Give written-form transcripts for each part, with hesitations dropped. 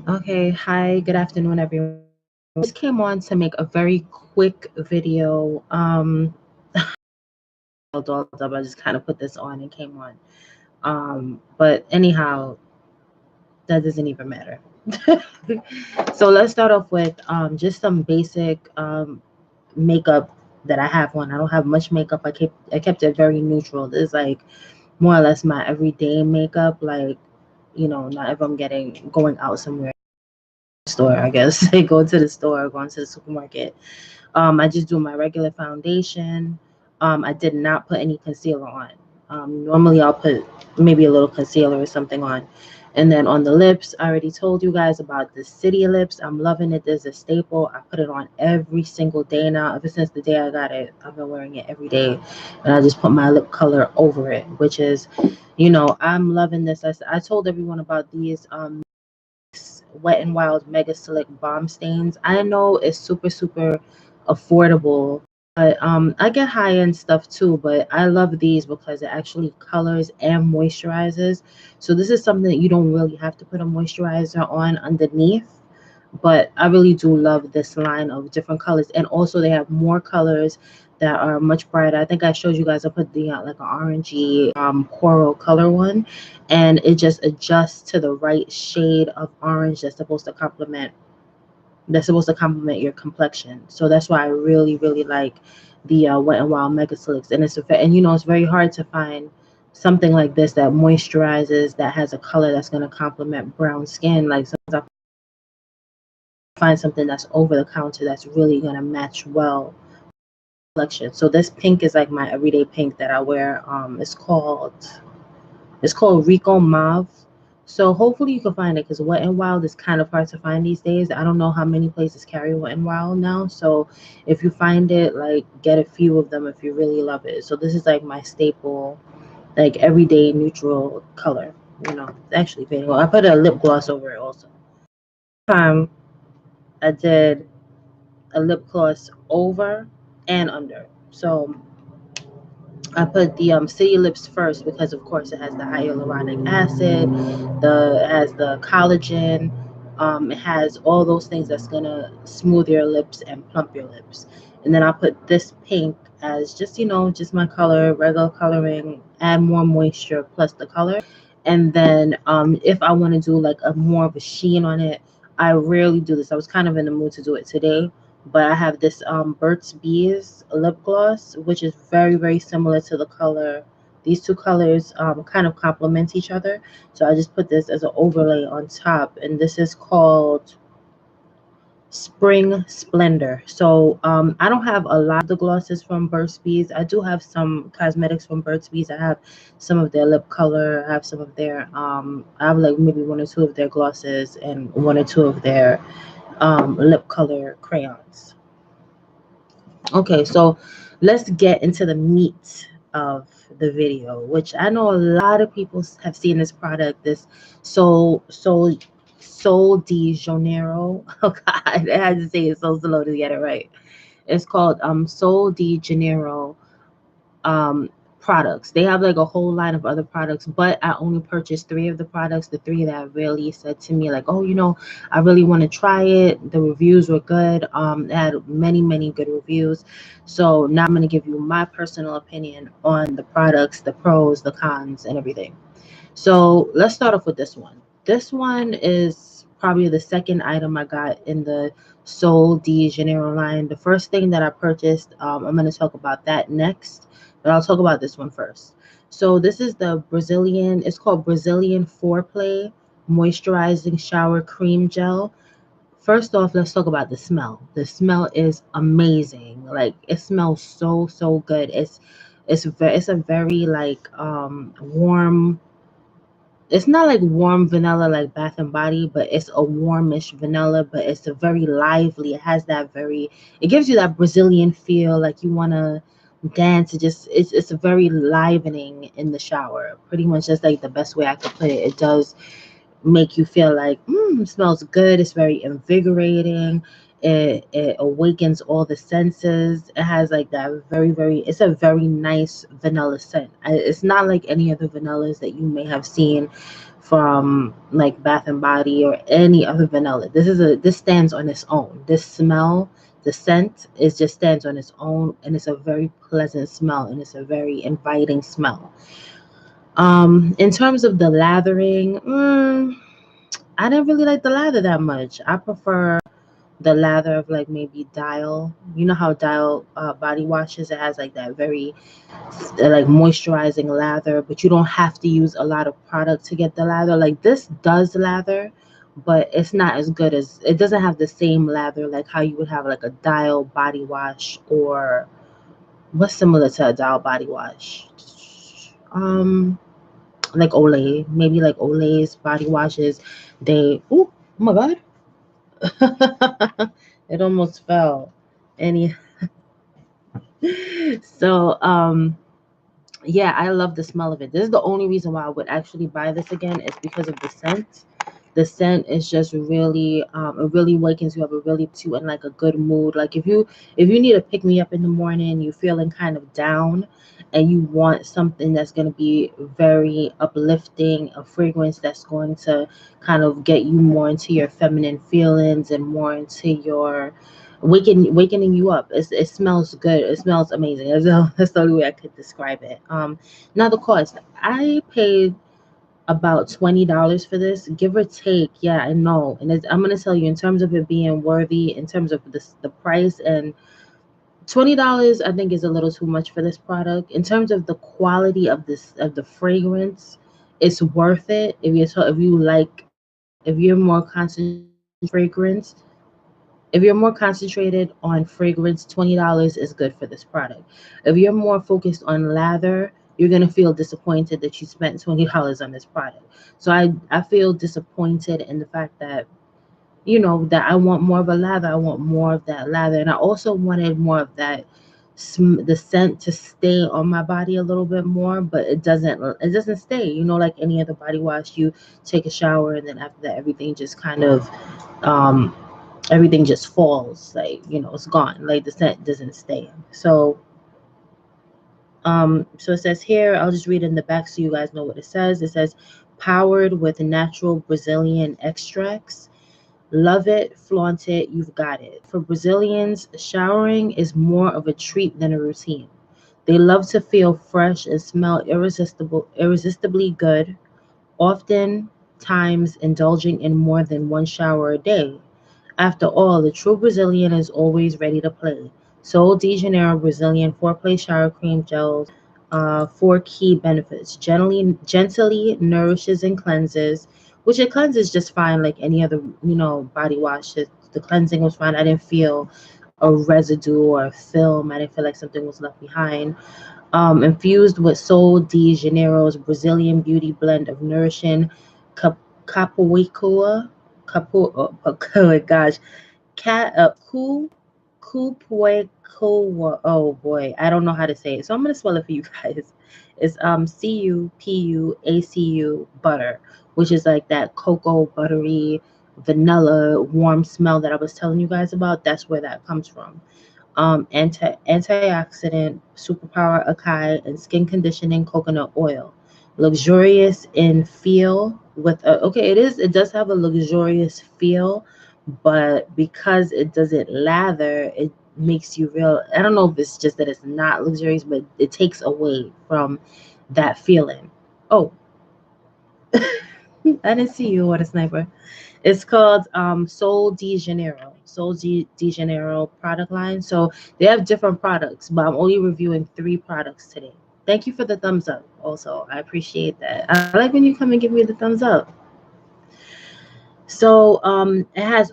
Okay, hi, good afternoon, everyone. I just came on to make a very quick video. All dolled up. I just kind of put this on and came on. But anyhow, that doesn't even matter. So let's start off with just some basic makeup that I have on. I don't have much makeup. I kept it very neutral. This is like more or less my everyday makeup. Like, not if I'm going out somewhere. Store, I guess. I go to the store, going to the supermarket. I just do my regular foundation. I did not put any concealer on. Normally, I'll put maybe a little concealer or something on. And then on the lips, I already told you guys about the City Lips. I'm loving it. There's a staple. I put it on every single day now. Ever since the day I got it, I've been wearing it every day. And I just put my lip color over it, which is, I'm loving this. I told everyone about these Wet and Wild Mega Slick Bomb Stains. I know it's super, super affordable, but I get high end stuff too. But I love these because it actually colors and moisturizes. So this is something that you don't really have to put a moisturizer on underneath. But I really do love this line of different colors, and also they have more colors that are much brighter. I think I showed you guys. I put the like an orangey coral color one, and it just adjusts to the right shade of orange that's supposed to complement your complexion. So that's why I really really like the Wet and Wild Mega Slicks, and it's very hard to find something like this that moisturizes, that has a color that's going to complement brown skin. Like sometimes I find something that's over the counter that's really going to match well collection. So this pink is like my everyday pink that I wear. It's called Rico Mauve. So hopefully you can find it because Wet and Wild is kind of hard to find these days. I don't know how many places carry Wet and Wild now. So if you find it, like get a few of them if you really love it. So this is like my staple, like everyday neutral color. It's actually fading. I put a lip gloss over it also. I did a lip gloss over and under. So I put the City Lips first because, of course, it has the hyaluronic acid, it has the collagen, it has all those things that's gonna smooth your lips and plump your lips. And then I put this pink as just just my color, regular coloring, add more moisture plus the color. And then if I want to do like a more of a sheen on it, I rarely do this. I was kind of in the mood to do it today, but I have this Burt's Bees lip gloss, which is very, very similar to the color. These two colors kind of complement each other. So I just put this as an overlay on top, and this is called Spring Splendor. So I don't have a lot of the glosses from Burt's Bees. I do have some cosmetics from Burt's Bees. I have some of their lip color. I have some of their I have like maybe one or two of their glosses and one or two of their lip color crayons. Okay, so let's get into the meat of the video, which I know a lot of people have seen this product, this Sol de Janeiro. Oh God, I had to say it so slow to get it right. It's called Sol de Janeiro um products. They have like a whole line of other products, but I only purchased three of the products, the three that really said to me like, oh, I really want to try it. The reviews were good. It had many, many good reviews. So now I'm going to give you my personal opinion on the products, the pros, the cons, and everything. So let's start off with this one. This one is probably the second item I got in the Sol de Janeiro line. The first thing that I purchased, I'm going to talk about that next, but I'll talk about this one first. So this is it's called Brazilian Foreplay Moisturizing Shower Cream Gel. First off, let's talk about the smell. The smell is amazing. Like it smells so so good. It's a very like warm, it's not like warm vanilla like Bath and Body, but it's a warmish vanilla, but it's a very lively. It has it gives you that Brazilian feel, like you want to dance. It's a very livening in the shower. Pretty much that's like the best way I could put it. It does make you feel like it smells good. It's very invigorating. It awakens all the senses. It has like that it's a very nice vanilla scent. It's not like any other vanillas that you may have seen from like Bath and Body or any other vanilla. This stands on its own. This smell, the scent is just stands on its own, and it's a very pleasant smell, and it's a very inviting smell. In terms of the lathering, I didn't really like the lather that much. I prefer the lather of like maybe Dial. You know how Dial body washes, it has like that very like moisturizing lather, but you don't have to use a lot of product to get the lather. Like this does lather, but it's not as good as, it doesn't have the same lather like how you would have like a Dial body wash, or what's similar to a Dial body wash. Like Olay, maybe like Olay's body washes. Oh my god, it almost fell. Any so yeah, I love the smell of it. This is the only reason why I would actually buy this again, is because of the scent. The scent is just really it really wakens you up. It really puts you in like a good mood. Like if you need to pick me up in the morning, you're feeling kind of down and you want something that's going to be very uplifting, a fragrance that's going to kind of get you more into your feminine feelings and more into your wakening you up. It smells good. It smells amazing. That's the only way I could describe it. Now the cost. I paid about $20 for this, give or take. Yeah, I know. And I'm gonna tell you, in terms of it being worthy, in terms of the price, and $20 I think is a little too much for this product. In terms of the quality of the fragrance, it's worth it. If you're more concentrated fragrance, if you're more concentrated on fragrance, $20 is good for this product. If you're more focused on lather, you're gonna feel disappointed that you spent $20 on this product. So I feel disappointed in the fact that, that I want more of a lather. I want more of that lather, and I also wanted more of that the scent to stay on my body a little bit more, but it doesn't stay. Like any other body wash, you take a shower and then after that um everything just falls, like, it's gone, like the scent doesn't stay. So it says here, I'll just read in the back so you guys know what it says. It says, powered with natural Brazilian extracts. Love it, flaunt it, you've got it. For Brazilians, showering is more of a treat than a routine. They love to feel fresh and smell irresistibly good, often times indulging in more than one shower a day. After all, the true Brazilian is always ready to play. Sol de Janeiro Brazilian foreplay shower cream gels, four key benefits. Gently nourishes and cleanses, which it cleanses just fine like any other, body wash. The cleansing was fine. I didn't feel a residue or a film. I didn't feel like something was left behind. Infused with Sol de Janeiro's Brazilian beauty blend of nourishing capoeira, oh gosh, cat Cupuacoa. Oh boy, I don't know how to say it, so I'm gonna spell it for you guys. It's Cupuacu butter, which is like that cocoa buttery vanilla warm smell that I was telling you guys about. That's where that comes from. Antioxidant, superpower acai, and skin conditioning coconut oil. Luxurious in feel it does have a luxurious feel, but because it doesn't lather, it makes you real. I don't know if it's just that it's not luxurious, but it takes away from that feeling. Oh, I didn't see you, what a sniper. It's called Sol de Janeiro. De Janeiro product line. So they have different products, but I'm only reviewing 3 products today. Thank you for the thumbs up. Also, I appreciate that. I like when you come and give me the thumbs up. So it has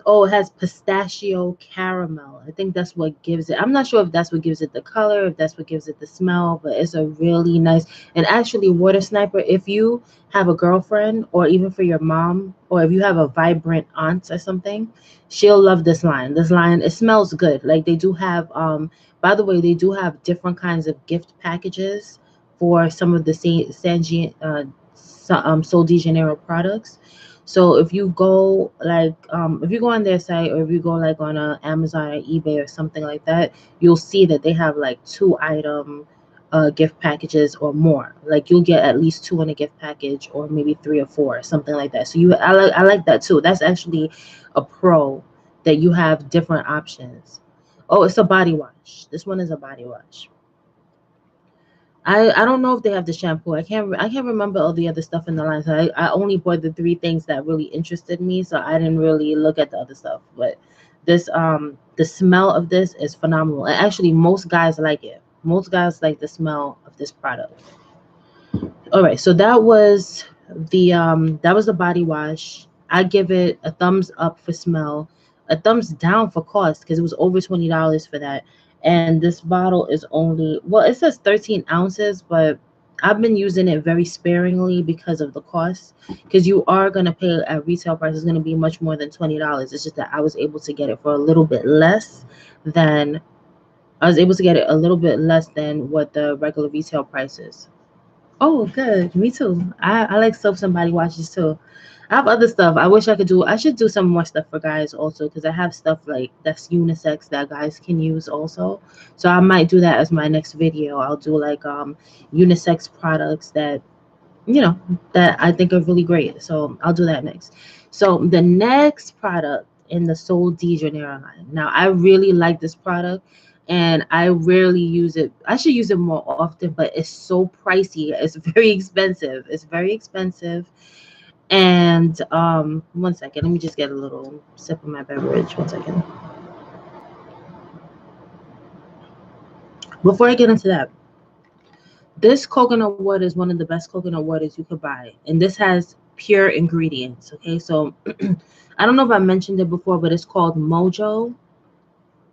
pistachio caramel. I think that's what gives it. I'm not sure if that's what gives it the color, if that's what gives it the smell, but it's a really nice. And actually, Water Sniper, if you have a girlfriend, or even for your mom, or if you have a vibrant aunt or something, she'll love this line. This line, it smells good. Like they do have by the way, they do have different kinds of gift packages for some of the Sol de Janeiro products. So if you go like if you go on their site, or if you go like on Amazon or eBay or something like that, you'll see that they have like 2 item gift packages or more. Like you'll get at least 2 in a gift package, or maybe 3 or 4, something like that. So I like that too. That's actually a pro, that you have different options. Oh, it's a body wash. This one is a body wash. I don't know if they have the shampoo. I can't remember all the other stuff in the line. So I only bought the 3 things that really interested me. So I didn't really look at the other stuff. But this the smell of this is phenomenal. And actually most guys like it. Most guys like the smell of this product. All right, so that was the body wash. I give it a thumbs up for smell, a thumbs down for cost, because it was over $20 for that. And this bottle is only, well, it says 13 ounces, but I've been using it very sparingly because of the cost. Because you are gonna pay at retail price, is gonna be much more than $20. It's just that I was able to get it for a little bit less than I was able to get it a little bit less than what the regular retail price is. Oh, good. Me too. I like soaps and body washes too. I have other stuff. I wish I could do. I should do some more stuff for guys also, because I have stuff like that's unisex that guys can use also. So I might do that as my next video. I'll do like unisex products that that I think are really great. So I'll do that next. So the next product in the Sol de Janeiro line. Now I really like this product, and I rarely use it. I should use it more often, but it's so pricey. It's very expensive. It's very expensive. And one second, let me just get a little sip of my beverage. One second. Before I get into that, this coconut water is one of the best coconut waters you could buy, and this has pure ingredients. Okay, so I don't know if I mentioned it before, but it's called Mojo.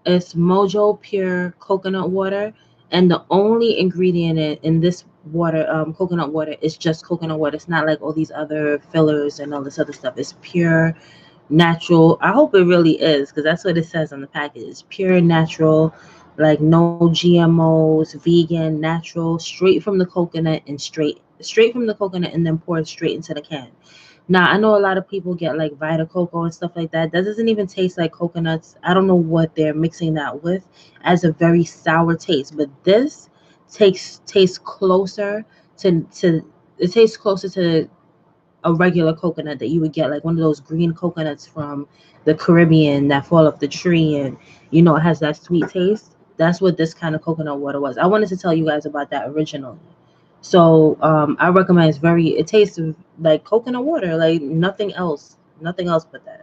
It's Mojo Pure Coconut Water, and the only ingredient in this water, coconut water, is just coconut water. It's not like all these other fillers and all this other stuff. It's pure, natural. I hope it really is, because that's what it says on the package. It's pure, natural, like no GMOs, vegan, natural, straight from the coconut, and straight from the coconut, and then poured straight into the can. Now, I know a lot of people get like Vita Coco and stuff like that. That doesn't even taste like coconuts. I don't know what they're mixing that with, as a very sour taste. But this tastes closer to it tastes closer to a regular coconut that you would get, like one of those green coconuts from the Caribbean that fall off the tree, and it has that sweet taste. That's what this kind of coconut water was. I wanted to tell you guys about that originally. So I recommend. It tastes like coconut water, like nothing else but that.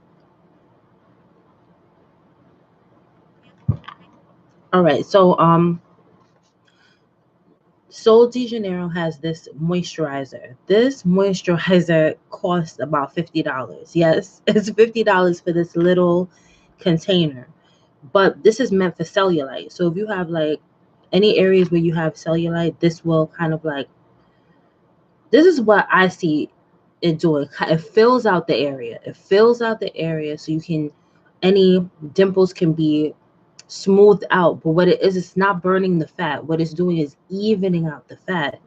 All right, so Sol de Janeiro has this moisturizer. This moisturizer costs about $50. Yes, it's $50 for this little container. But this is meant for cellulite. So if you have like any areas where you have cellulite, this will kind of like, this is what I see it doing. It fills out the area. It fills out the area so you can, any dimples can be smoothed out. But what it is, it's not burning the fat. What it's doing is evening out the fat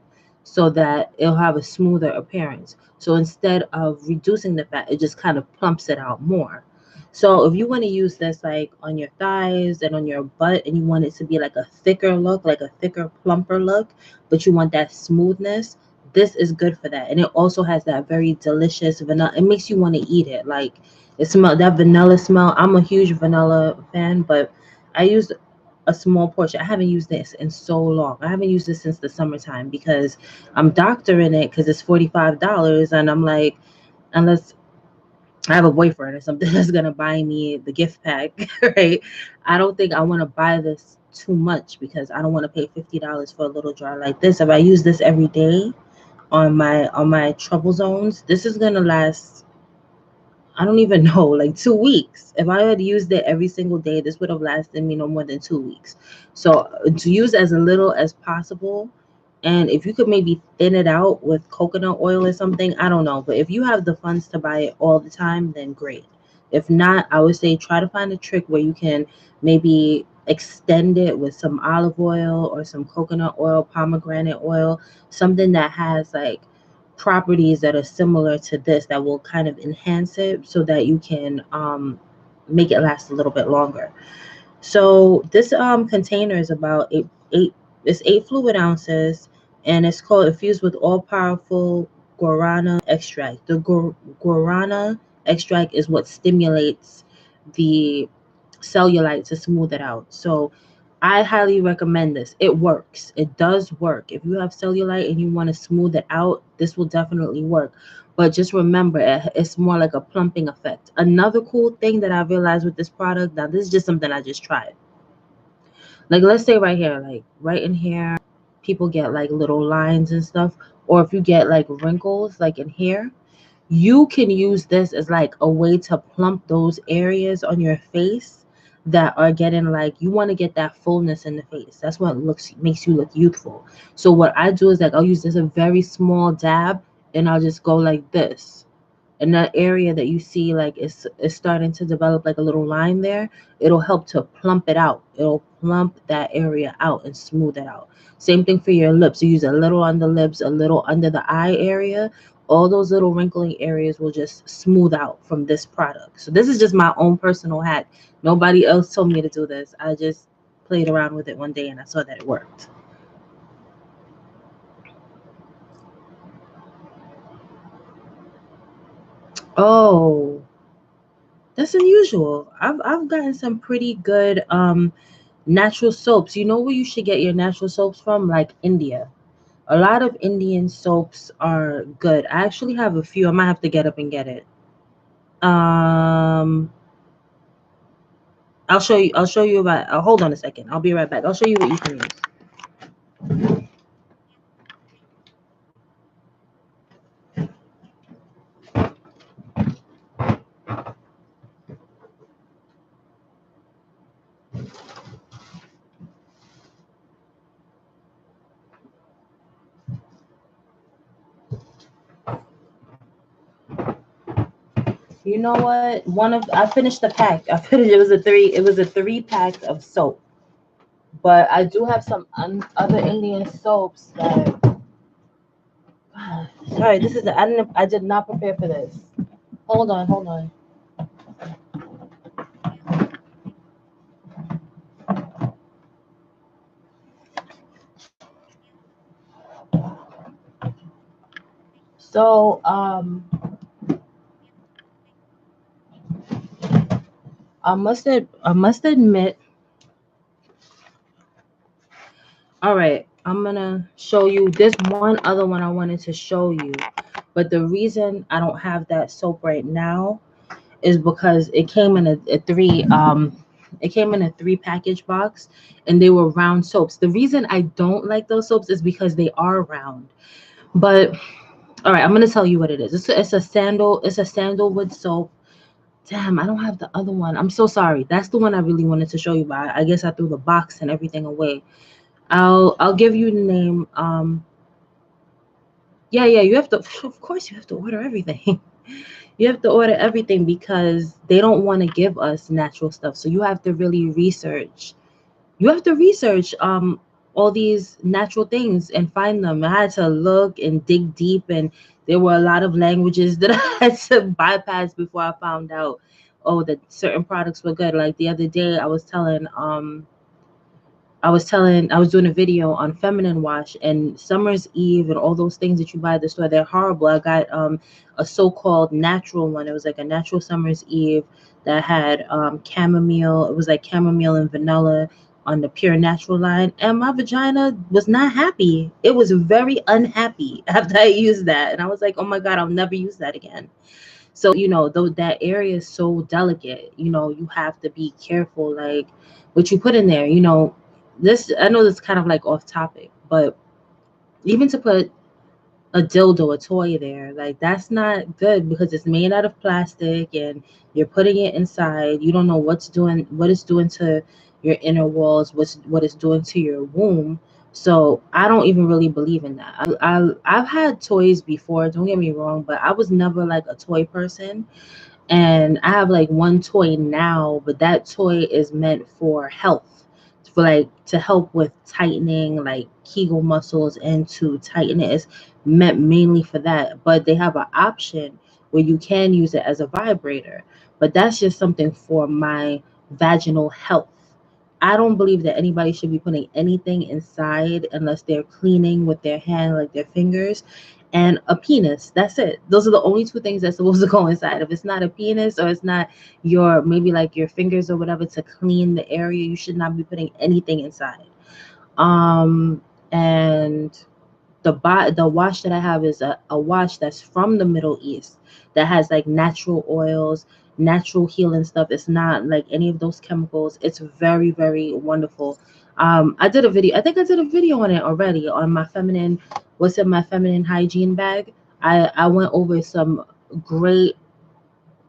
so that it'll have a smoother appearance. So instead of reducing the fat, it just kind of plumps it out more. So if you want to use this like on your thighs and on your butt, and you want it to be like a thicker look, like a thicker, plumper look, but you want that smoothness, this is good for that. And it also has that very delicious vanilla. It makes you want to eat it. Like it smell, that vanilla smell. I'm a huge vanilla fan, but I use a small portion. I haven't used this in so long. I haven't used this since the summertime, because I'm doctoring it because it's $45, and I'm like, unless I have a boyfriend or something that's gonna buy me the gift pack, right? I don't think I want to buy this too much, because I don't want to pay $50 for a little jar like this. If I use this every day on my trouble zones, this is gonna last, I don't even know, like 2 weeks. If I had used it every single day, this would have lasted me no more than 2 weeks. So to use as little as possible. And if you could maybe thin it out with coconut oil or something, I don't know. But if you have the funds to buy it all the time, then great. If not, I would say try to find a trick where you can maybe extend it with some olive oil or some coconut oil, pomegranate oil, something that has like properties that are similar to this that will kind of enhance it so that you can make it last a little bit longer. So this container is about it's 8 fluid ounces, and it's called infused with all powerful guarana extract. The guarana extract is what stimulates the cellulite to smooth it out. So I highly recommend this. It works. It does work. If you have cellulite and you want to smooth it out, this will definitely work. But just remember, it's more like a plumping effect. Another cool thing that I realized with this product, now this is just something I just tried. Like let's say right here, like right in here, people get like little lines and stuff. Or if you get like wrinkles like in here, you can use this as like a way to plump those areas on your face that are getting like, you want to get that fullness in the face. That's what makes you look youthful. So what I do is like I'll use this a very small dab, and I'll just go like this, and that area that you see like is starting to develop like a little line there, it'll help to plump it out. It'll plump that area out and smooth it out. Same thing for your lips. You use a little on the lips, a little under the eye area. All those little wrinkling areas will just smooth out from this product. So this is just my own personal hack. Nobody else told me to do this. I just played around with it one day and I saw that it worked. Oh, that's unusual. I've gotten some pretty good natural soaps. You know where you should get your natural soaps from? Like India. A lot of Indian soaps are good. I actually have a few. I might have to get up and get it. Um, I'll show you. I'll show you about. Hold on a second. I'll be right back. I'll show you what you can use. You know what? I finished the pack. I finished. It was a 3 pack of soap. But I do have some other Indian soaps that. Sorry, this is. I did not prepare for this. Hold on. Hold on. So I must admit. All right, I'm gonna show you this one other one I wanted to show you, but the reason I don't have that soap right now is because it came in a 3 package box, and they were round soaps. The reason I don't like those soaps is because they are round. But all right, I'm gonna tell you what it is. It's a sandalwood soap. Damn, I don't have the other one. I'm so sorry. That's the one I really wanted to show you, but I guess I threw the box and everything away. I'll give you the name. Yeah, you have to, of course you have to order everything. You have to order everything because they don't want to give us natural stuff. So you have to really research. You have to research all these natural things and find them. I had to look and dig deep, and there were a lot of languages that I had to bypass before I found out, oh, that certain products were good. Like the other day I was doing a video on feminine wash and Summer's Eve and all those things that you buy at the store. They're horrible. I got a so-called natural one. It was like a natural Summer's Eve that had chamomile. It was like chamomile and vanilla on the pure natural line. And my vagina was not happy. It was very unhappy after I used that. And I was like, oh my God, I'll never use that again. So, though that area is so delicate, you have to be careful, like what you put in there. This, I know this is kind of like off topic, but even to put a dildo, a toy there, like that's not good because it's made out of plastic and you're putting it inside. You don't know what it's doing to your inner walls, what it's doing to your womb. So I don't even really believe in that. I've had toys before, don't get me wrong, but I was never like a toy person. And I have like one toy now, but that toy is meant for health, like to help with tightening like Kegel muscles and to tighten it. It's meant mainly for that. But they have an option where you can use it as a vibrator. But that's just something for my vaginal health. I don't believe that anybody should be putting anything inside unless they're cleaning with their hand, like their fingers, and a penis. That's it. Those are the only two things that's supposed to go inside. If it's not a penis or it's not your, maybe like your fingers or whatever to clean the area, you should not be putting anything inside. And the wash that I have is a wash that's from the Middle East that has like natural oils, natural healing stuff. It's not like any of those chemicals. It's very, very wonderful. I did a video. I think I did a video on it already on my feminine. What's in my feminine hygiene bag? I went over some great,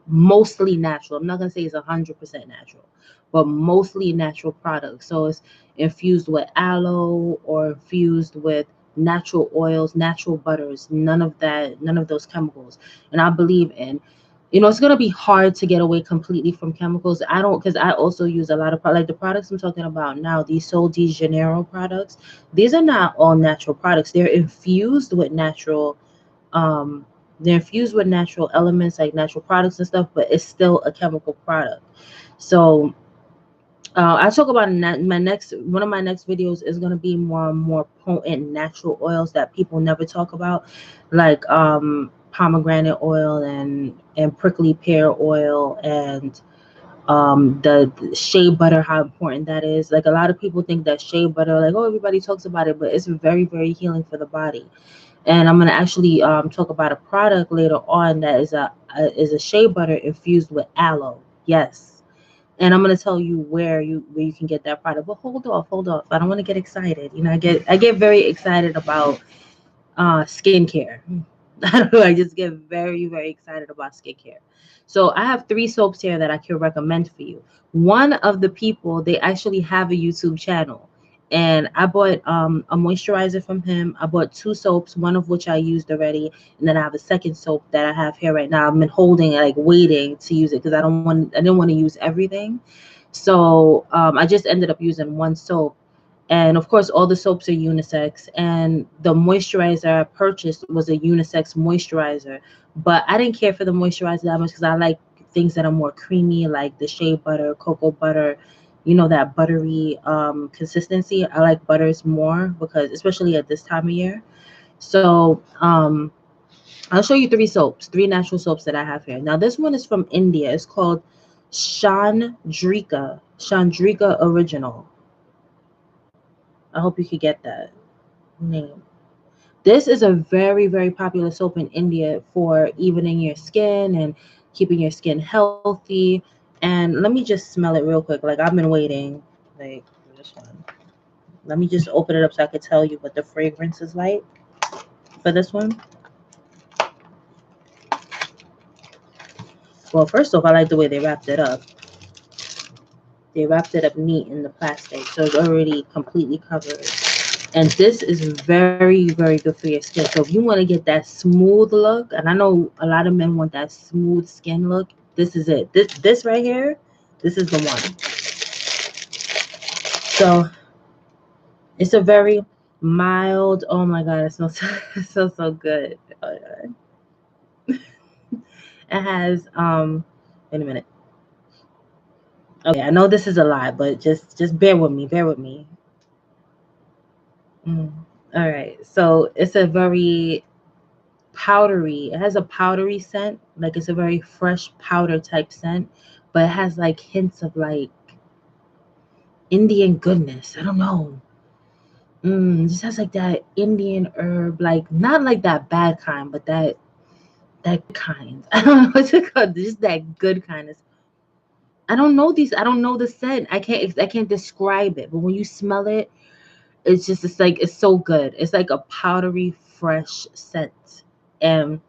mostly natural. I'm not gonna say it's 100% natural, but mostly natural products. So it's infused with aloe or infused with natural oils, natural butters, none of that, none of those chemicals. And I believe in, it's gonna be hard to get away completely from chemicals. I don't, because I also use a lot of like the products I'm talking about now, these Sol de Janeiro products. These are not all natural products. They're infused with natural um they're infused with natural elements like natural products and stuff, but it's still a chemical product. So I talk about in my next one of my next videos is going to be more potent natural oils that people never talk about, like pomegranate oil and prickly pear oil and the shea butter, how important that is. Like a lot of people think that shea butter, like, oh, everybody talks about it, but it's very, very healing for the body. And I'm gonna actually talk about a product later on that is a shea butter infused with aloe. Yes, and I'm gonna tell you where you can get that product. But hold off. I don't want to get excited. I get very excited about skincare. I don't know. I just get very, very excited about skincare. So I have 3 soaps here that I can recommend for you. One of the people, they actually have a YouTube channel. And I bought a moisturizer from him. I bought 2 soaps, one of which I used already. And then I have a second soap that I have here right now. I've been holding, like waiting to use it because I didn't want to use everything. So I just ended up using 1 soap. And of course, all the soaps are unisex. And the moisturizer I purchased was a unisex moisturizer. But I didn't care for the moisturizer that much because I like things that are more creamy, like the shea butter, cocoa butter, that buttery consistency. I like butters more because, especially at this time of year. So I'll show you 3 soaps, 3 natural soaps that I have here. Now, this one is from India. It's called Chandrika Original. I hope you could get that name. This is a very, very popular soap in India for evening your skin and keeping your skin healthy. And let me just smell it real quick. Like, I've been waiting, like, for this one. Let me just open it up so I could tell you what the fragrance is like for this one. Well, first off, I like the way they wrapped it up. They wrapped it up neat in the plastic, so it's already completely covered. And this is very, very good for your skin. So if you want to get that smooth look, and I know a lot of men want that smooth skin look, this is it. This right here, this is the one. So it's a very mild. Oh my god, it smells so good. Oh it has wait a minute. Okay, I know this is a lot, but just bear with me. Bear with me. All right. So it's a very powdery. It has a powdery scent. Like it's a very fresh powder type scent, but it has like hints of like Indian goodness. I don't know. It just has like that Indian herb, like not like that bad kind, but that kind. I don't know what's it called. Just that good kind of. I don't know these. I don't know the scent. I can't describe it. But when you smell it, it's so good. It's like a powdery, fresh scent. And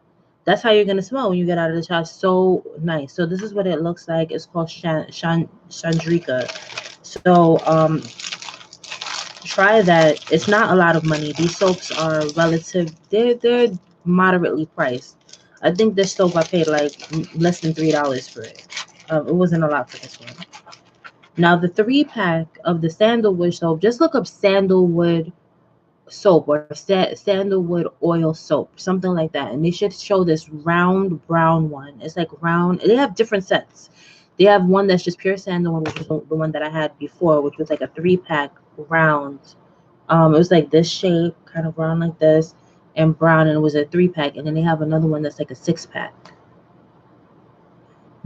that's how you're gonna smell when you get out of the shower. So nice. So this is what it looks like. It's called Chandrika. So try that. It's not a lot of money. These soaps are relative. They're moderately priced. I think this soap I paid like less than $3 for it. It wasn't a lot for this one. Now the 3-pack of the sandalwood soap, just look up sandalwood soap or sandalwood oil soap, something like that, and they should show this round brown one. It's like round. They have different sets. They have one that's just pure sandalwood, which is the one that I had before, which was like a 3-pack round. It was like this shape, kind of round like this, and brown, and it was a 3-pack. And then they have another one that's like a 6-pack.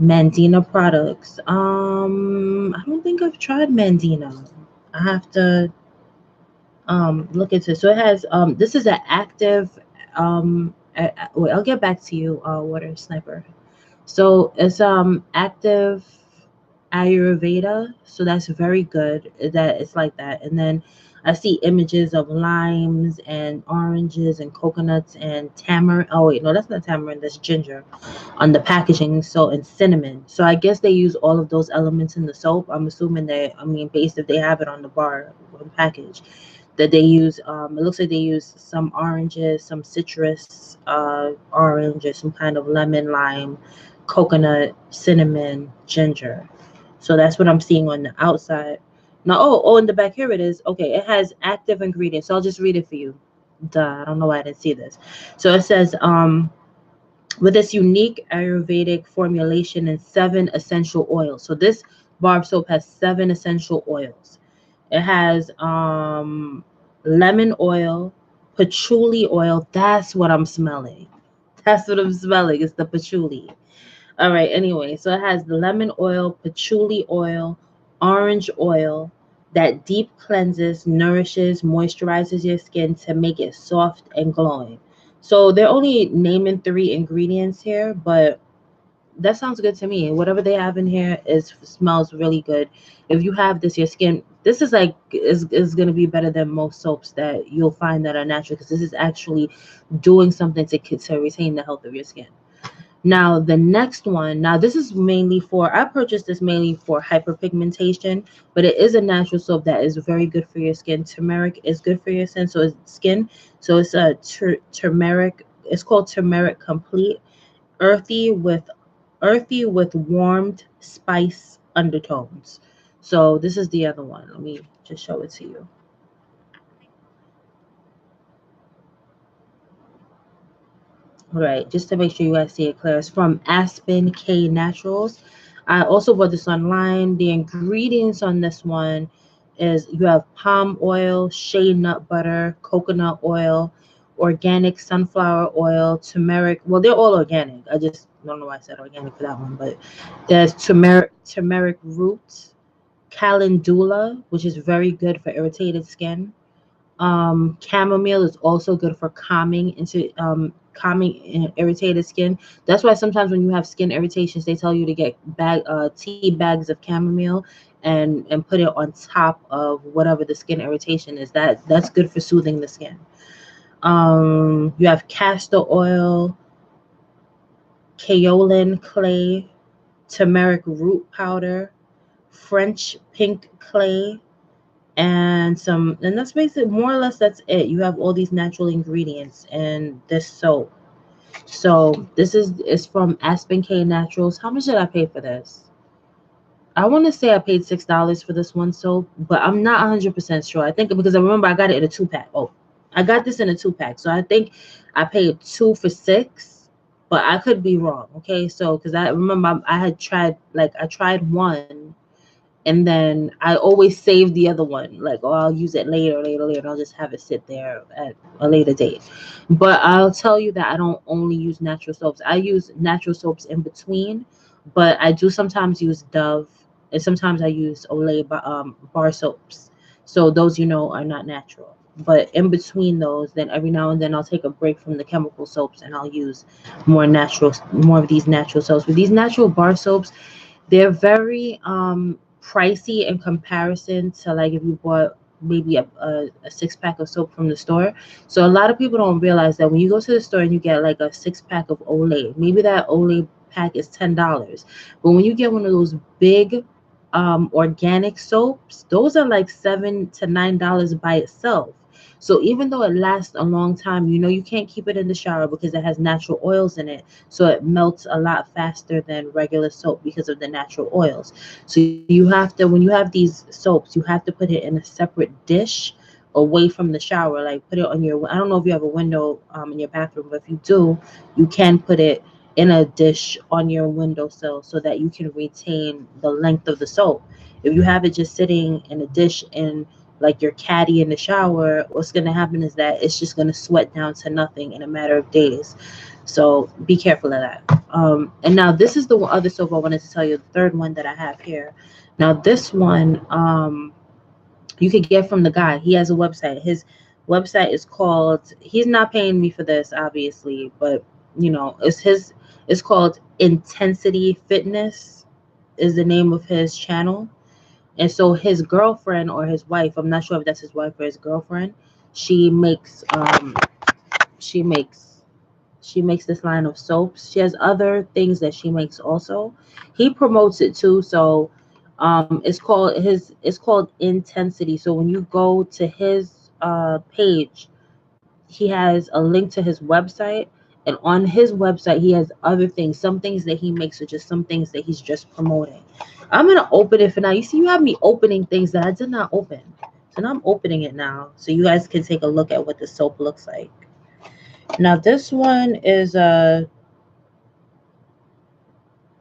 Mandina products. I don't think I've tried Mandina. I have to look into it. So it has this is an active wait, I'll get back to you, water sniper. So it's active Ayurveda, so that's very good that it's like that. And then I see images of limes and oranges and coconuts and tamarind. Oh wait, no, that's not tamarind, that's ginger on the packaging. So, and cinnamon. So I guess they use all of those elements in the soap. I'm assuming that, I mean, based if they have it on the bar on package, that they use. It looks like they use some oranges, some citrus, orange, or some kind of lemon, lime, coconut, cinnamon, ginger. So that's what I'm seeing on the outside. Now, oh, in the back, here it is. Okay, it has active ingredients. So I'll just read it for you. Duh, I don't know why I didn't see this. So it says, with its unique Ayurvedic formulation and 7 essential oils. So this bar soap has 7 essential oils. It has lemon oil, patchouli oil. That's what I'm smelling. That's what I'm smelling. It's the patchouli. All right, anyway, so it has the lemon oil, patchouli oil, orange oil that deep cleanses, nourishes, moisturizes your skin to make it soft and glowing. So they're only naming 3 ingredients here, but that sounds good to me. Whatever they have in here is smells really good. If you have this, your skin, this is like is gonna be better than most soaps that you'll find that are natural, because this is actually doing something to retain the health of your skin. Now, the next one, now this is mainly for, I purchased this mainly for hyperpigmentation, but it is a natural soap that is very good for your skin. Turmeric is good for your skin, so it's skin. So it's a turmeric, it's called Turmeric Complete, earthy with warmed spice undertones. So this is the other one. Let me just show it to you. Right, just to make sure you guys see it clear. It's from Aspen K Naturals. I also bought this online. The ingredients on this one is you have palm oil, shea nut butter, coconut oil, organic sunflower oil, turmeric. Well, they're all organic. I just don't know why I said organic for that one, but there's turmeric roots, calendula, which is very good for irritated skin. Chamomile is also good for calming irritated skin. That's why sometimes when you have skin irritations, they tell you to get tea bags of chamomile and put it on top of whatever the skin irritation is. That's good for soothing the skin. You have castor oil, kaolin clay, turmeric root powder, French pink clay, and that's basically more or less that's it. You have all these natural ingredients in this soap. So this is from Aspen K Naturals. How much did I pay for this? I want to say I paid $6 for this one soap, but I'm not 100% sure. I think because I remember I got it in a 2-pack. Oh, I got this in a 2-pack, so I think I paid 2 for 6, but I could be wrong. Okay, so because I remember I had tried, like I tried one, and then I always save the other one. Like, oh, I'll use it later. And I'll just have it sit there at a later date. But I'll tell you that I don't only use natural soaps. I use natural soaps in between, but I do sometimes use Dove, and sometimes I use Olay bar soaps. So those, are not natural. But in between those, then every now and then I'll take a break from the chemical soaps and I'll use more of these natural soaps. But these natural bar soaps, they're very pricey in comparison to, like, if you bought maybe a 6-pack of soap from the store. So a lot of people don't realize that when you go to the store and you get like a 6-pack of Olay, maybe that Olay pack is $10. But when you get one of those big organic soaps, those are like $7 to $9 by itself. So even though it lasts a long time, you can't keep it in the shower because it has natural oils in it. So it melts a lot faster than regular soap because of the natural oils. So you have to, when you have these soaps, you have to put it in a separate dish away from the shower. Like put it on your, I don't know if you have a window in your bathroom, but if you do, you can put it in a dish on your windowsill so that you can retain the length of the soap. If you have it just sitting in a dish in like your caddy in the shower, what's going to happen is that it's just going to sweat down to nothing in a matter of days. So be careful of that. And now this is the other soap I wanted to tell you, the third one that I have here. Now this one, you could get from the guy. He has a website. His website is called, he's not paying me for this, obviously, but it's called Intensity Fitness is the name of his channel. And so his girlfriend or his wife, I'm not sure if that's his wife or his girlfriend, she makes she makes she makes this line of soaps. She has other things that she makes also. He promotes it too. So it's called Intensity. So when you go to his page, he has a link to his website, and on his website he has other things. Some things that he makes are just some things that he's just promoting. I'm gonna open it for now. You see, you have me opening things that I did not open. So now I'm opening it now so you guys can take a look at what the soap looks like. Now this one is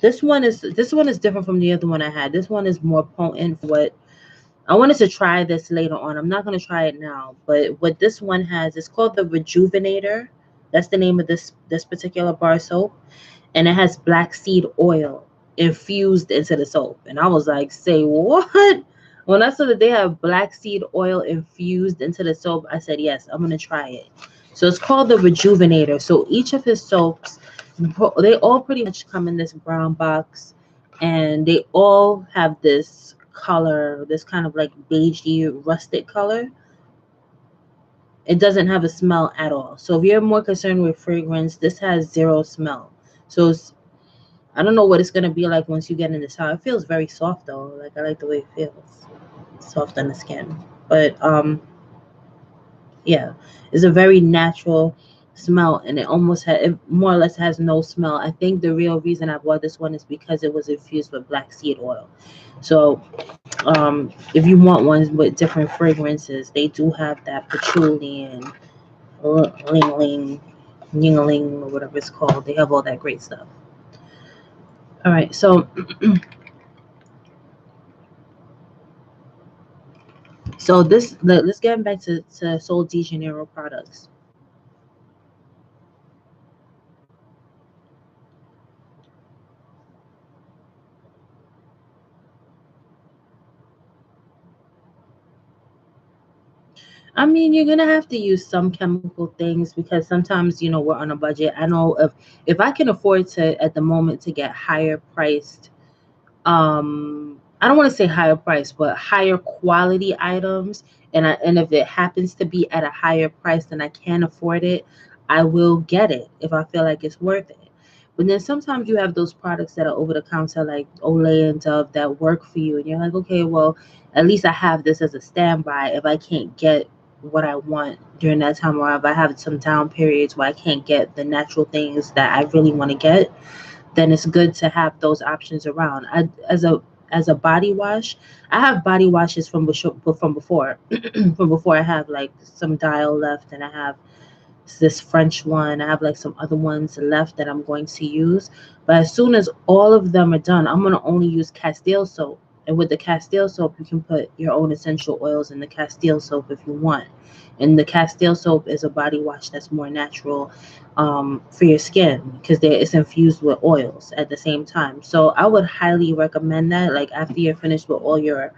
different from the other one I had. This one is more potent for what I wanted to try this later on. I'm not going to try it now, but what this one has is called the Rejuvenator. That's the name of this particular bar soap, and it has black seed oil infused into the soap. And I was like, "Say what?" When I saw that they have black seed oil infused into the soap, I said, "Yes, I'm going to try it." So it's called the Rejuvenator. So each of his soaps, they all pretty much come in this brown box, and they all have this color, this kind of like beigey rustic color. It doesn't have a smell at all. So if you're more concerned with fragrance, this has zero smell. So I don't know what it's gonna be like once you get in the shower. It feels very soft though. Like I like the way it feels. It's soft on the skin. But yeah, it's a very natural smell, and it more or less has no smell. I think the real reason I bought this one is because it was infused with black seed oil. So if you want ones with different fragrances, they do have that patchouli and ling ling, yingling, or whatever it's called. They have all that great stuff. All right, so let's get back to Sol de Janeiro products. I mean, you're gonna have to use some chemical things because sometimes we're on a budget. I know if I can afford to at the moment to get higher priced, I don't want to say higher price, but higher quality items, and if it happens to be at a higher price than I can afford it, I will get it if I feel like it's worth it. But then sometimes you have those products that are over the counter like Olay and Dove that work for you, and you're like, okay, well, at least I have this as a standby if I can't get what I want during that time, or if I have some down periods where I can't get the natural things that I really want to get, then it's good to have those options around. As a body wash, I have body washes from before. From before, I have like some Dial left, and I have this French one. I have like some other ones left that I'm going to use. But as soon as all of them are done, I'm going to only use Castile soap. And with the Castile soap, you can put your own essential oils in the Castile soap if you want. And the Castile soap is a body wash that's more natural for your skin because it's infused with oils at the same time. So I would highly recommend that. Like after you're finished with all your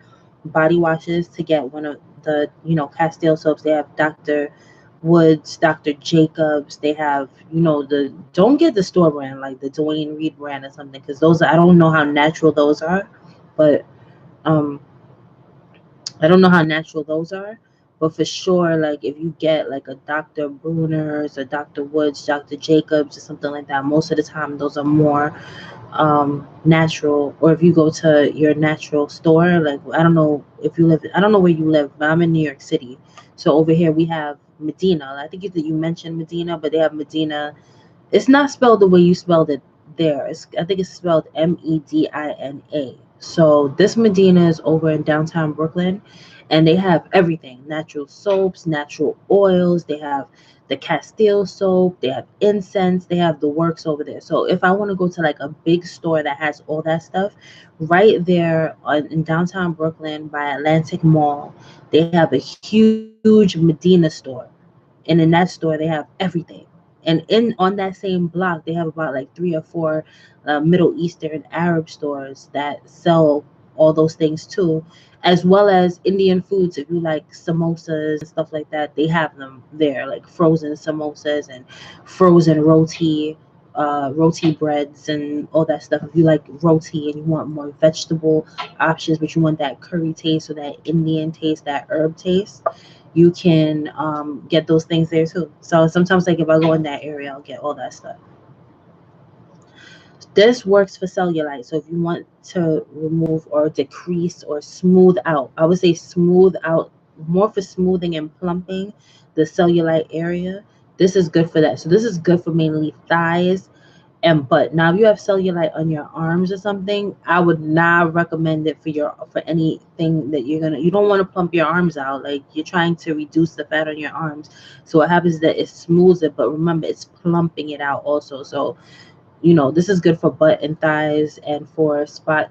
body washes, to get one of the Castile soaps. They have Dr. Woods, Dr. Jacobs. They have the don't get the store brand like the Dwayne Reed brand or something, because those, I don't know how natural those are, but um I don't know how natural those are, but for sure, like if you get like a Dr. Bruner's or Dr. Woods, Dr. Jacobs, or something like that, most of the time those are more natural. Or if you go to your natural store, like I don't know where you live, but I'm in New York City, so over here we have Medina. I think you mentioned Medina, but they have Medina. It's not spelled the way you spelled it there. I think it's spelled Medina. So this Medina is over in downtown Brooklyn, and they have everything: natural soaps, natural oils. They have the Castile soap. They have incense. They have the works over there. So if I want to go to like a big store that has all that stuff, right there in downtown Brooklyn by Atlantic Mall, they have a huge Medina store, and in that store they have everything. And in on that same block they have about like 3 or 4 Middle Eastern Arab stores that sell all those things too, as well as Indian foods. If you like samosas and stuff like that, they have them there, like frozen samosas and frozen roti breads and all that stuff. If you like roti and you want more vegetable options, but you want that curry taste or that Indian taste, that herb taste, you can get those things there too. So sometimes, like if I go in that area, I'll get all that stuff. This works for cellulite. So if you want to remove or decrease or smooth out, I would say smooth out, more for smoothing and plumping the cellulite area. This is good for that. So this is good for mainly thighs and butt. Now, if you have cellulite on your arms or something, I would not recommend it for anything that you don't want to plump your arms out. Like you're trying to reduce the fat on your arms. So what happens is that it smooths it, but remember it's plumping it out also. So this is good for butt and thighs and for spot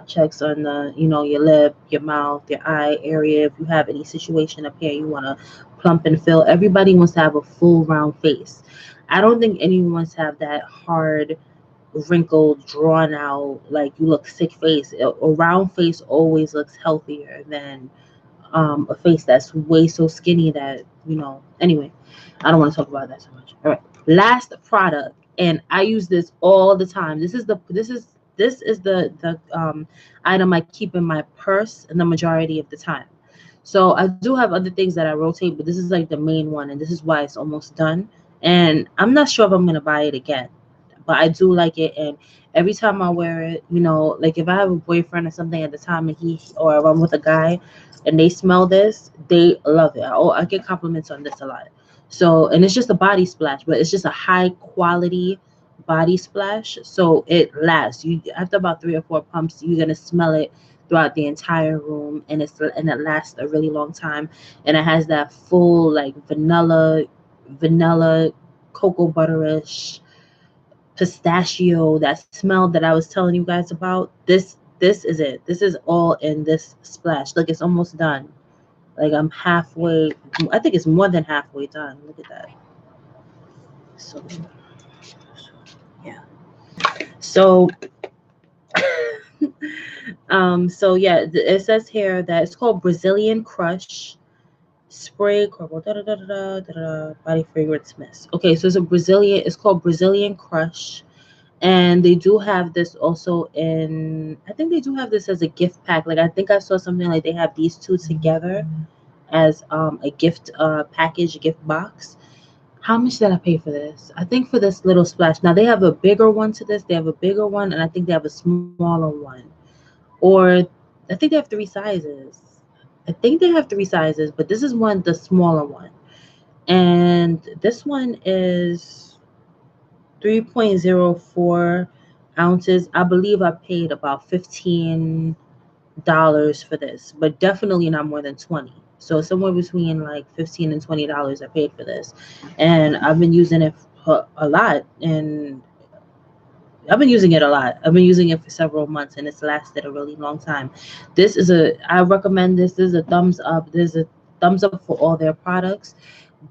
checks on the, your lip, your mouth, your eye area. If you have any situation up here, you want to plump and fill. Everybody wants to have a full round face. I don't think anyone wants to have that hard, wrinkled, drawn out, like you look sick face. A round face always looks healthier than a face that's way so skinny that, anyway, I don't want to talk about that so much. All right. Last product, and I use this all the time. This is the item I keep in my purse and the majority of the time. So I do have other things that I rotate, but this is like the main one, and this is why it's almost done. And I'm not sure if I'm gonna buy it again, but I do like it. And every time I wear it, like if I have a boyfriend or something at the time, and or if I'm with a guy, and they smell this, they love it. I get compliments on this a lot. So, and it's just a body splash, but it's just a high quality body splash. So it lasts. You after about 3 or 4 pumps, you're gonna smell it throughout the entire room, and it lasts a really long time. And it has that full like vanilla, cocoa butterish, pistachio, that smell that I was telling you guys about. This is it. This is all in this splash. Look, it's almost done. Like I'm halfway. I think it's more than halfway done. Look at that. So yeah. So so yeah, it says here that it's called Brazilian Crush Spray body fragrance mist. Okay, so it's called Brazilian Crush. And they do have this also I think they do have this as a gift pack. Like I think I saw something like they have these two together as a gift package, a gift box. How much did I pay for this? I think for this little splash. Now they have a bigger one to this. They have a bigger one, and I think they have a smaller one. Or I think they have 3 sizes. I think they have 3 sizes, but this is the smaller one. And this one is 3.04 ounces. I believe I paid about $15 for this, but definitely not more than 20. So somewhere between like $15 and $20 I paid for this. And I've been using it a lot, and I've been using it a lot. I've been using it for several months, and it's lasted a really long time. I recommend this. This is a thumbs up. There's a thumbs up for all their products.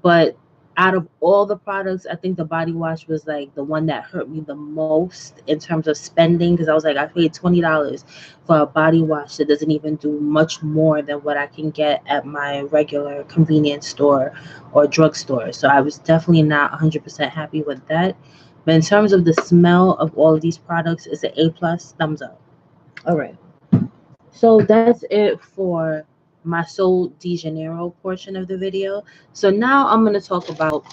But out of all the products, I think the body wash was like the one that hurt me the most in terms of spending, because I was like, I paid $20 for a body wash that doesn't even do much more than what I can get at my regular convenience store or drugstore. So I was definitely not 100% happy with that. But in terms of the smell of all of these products, it's an A+, thumbs up. All right. So that's it for my Sol de Janeiro portion of the video. So now I'm going to talk about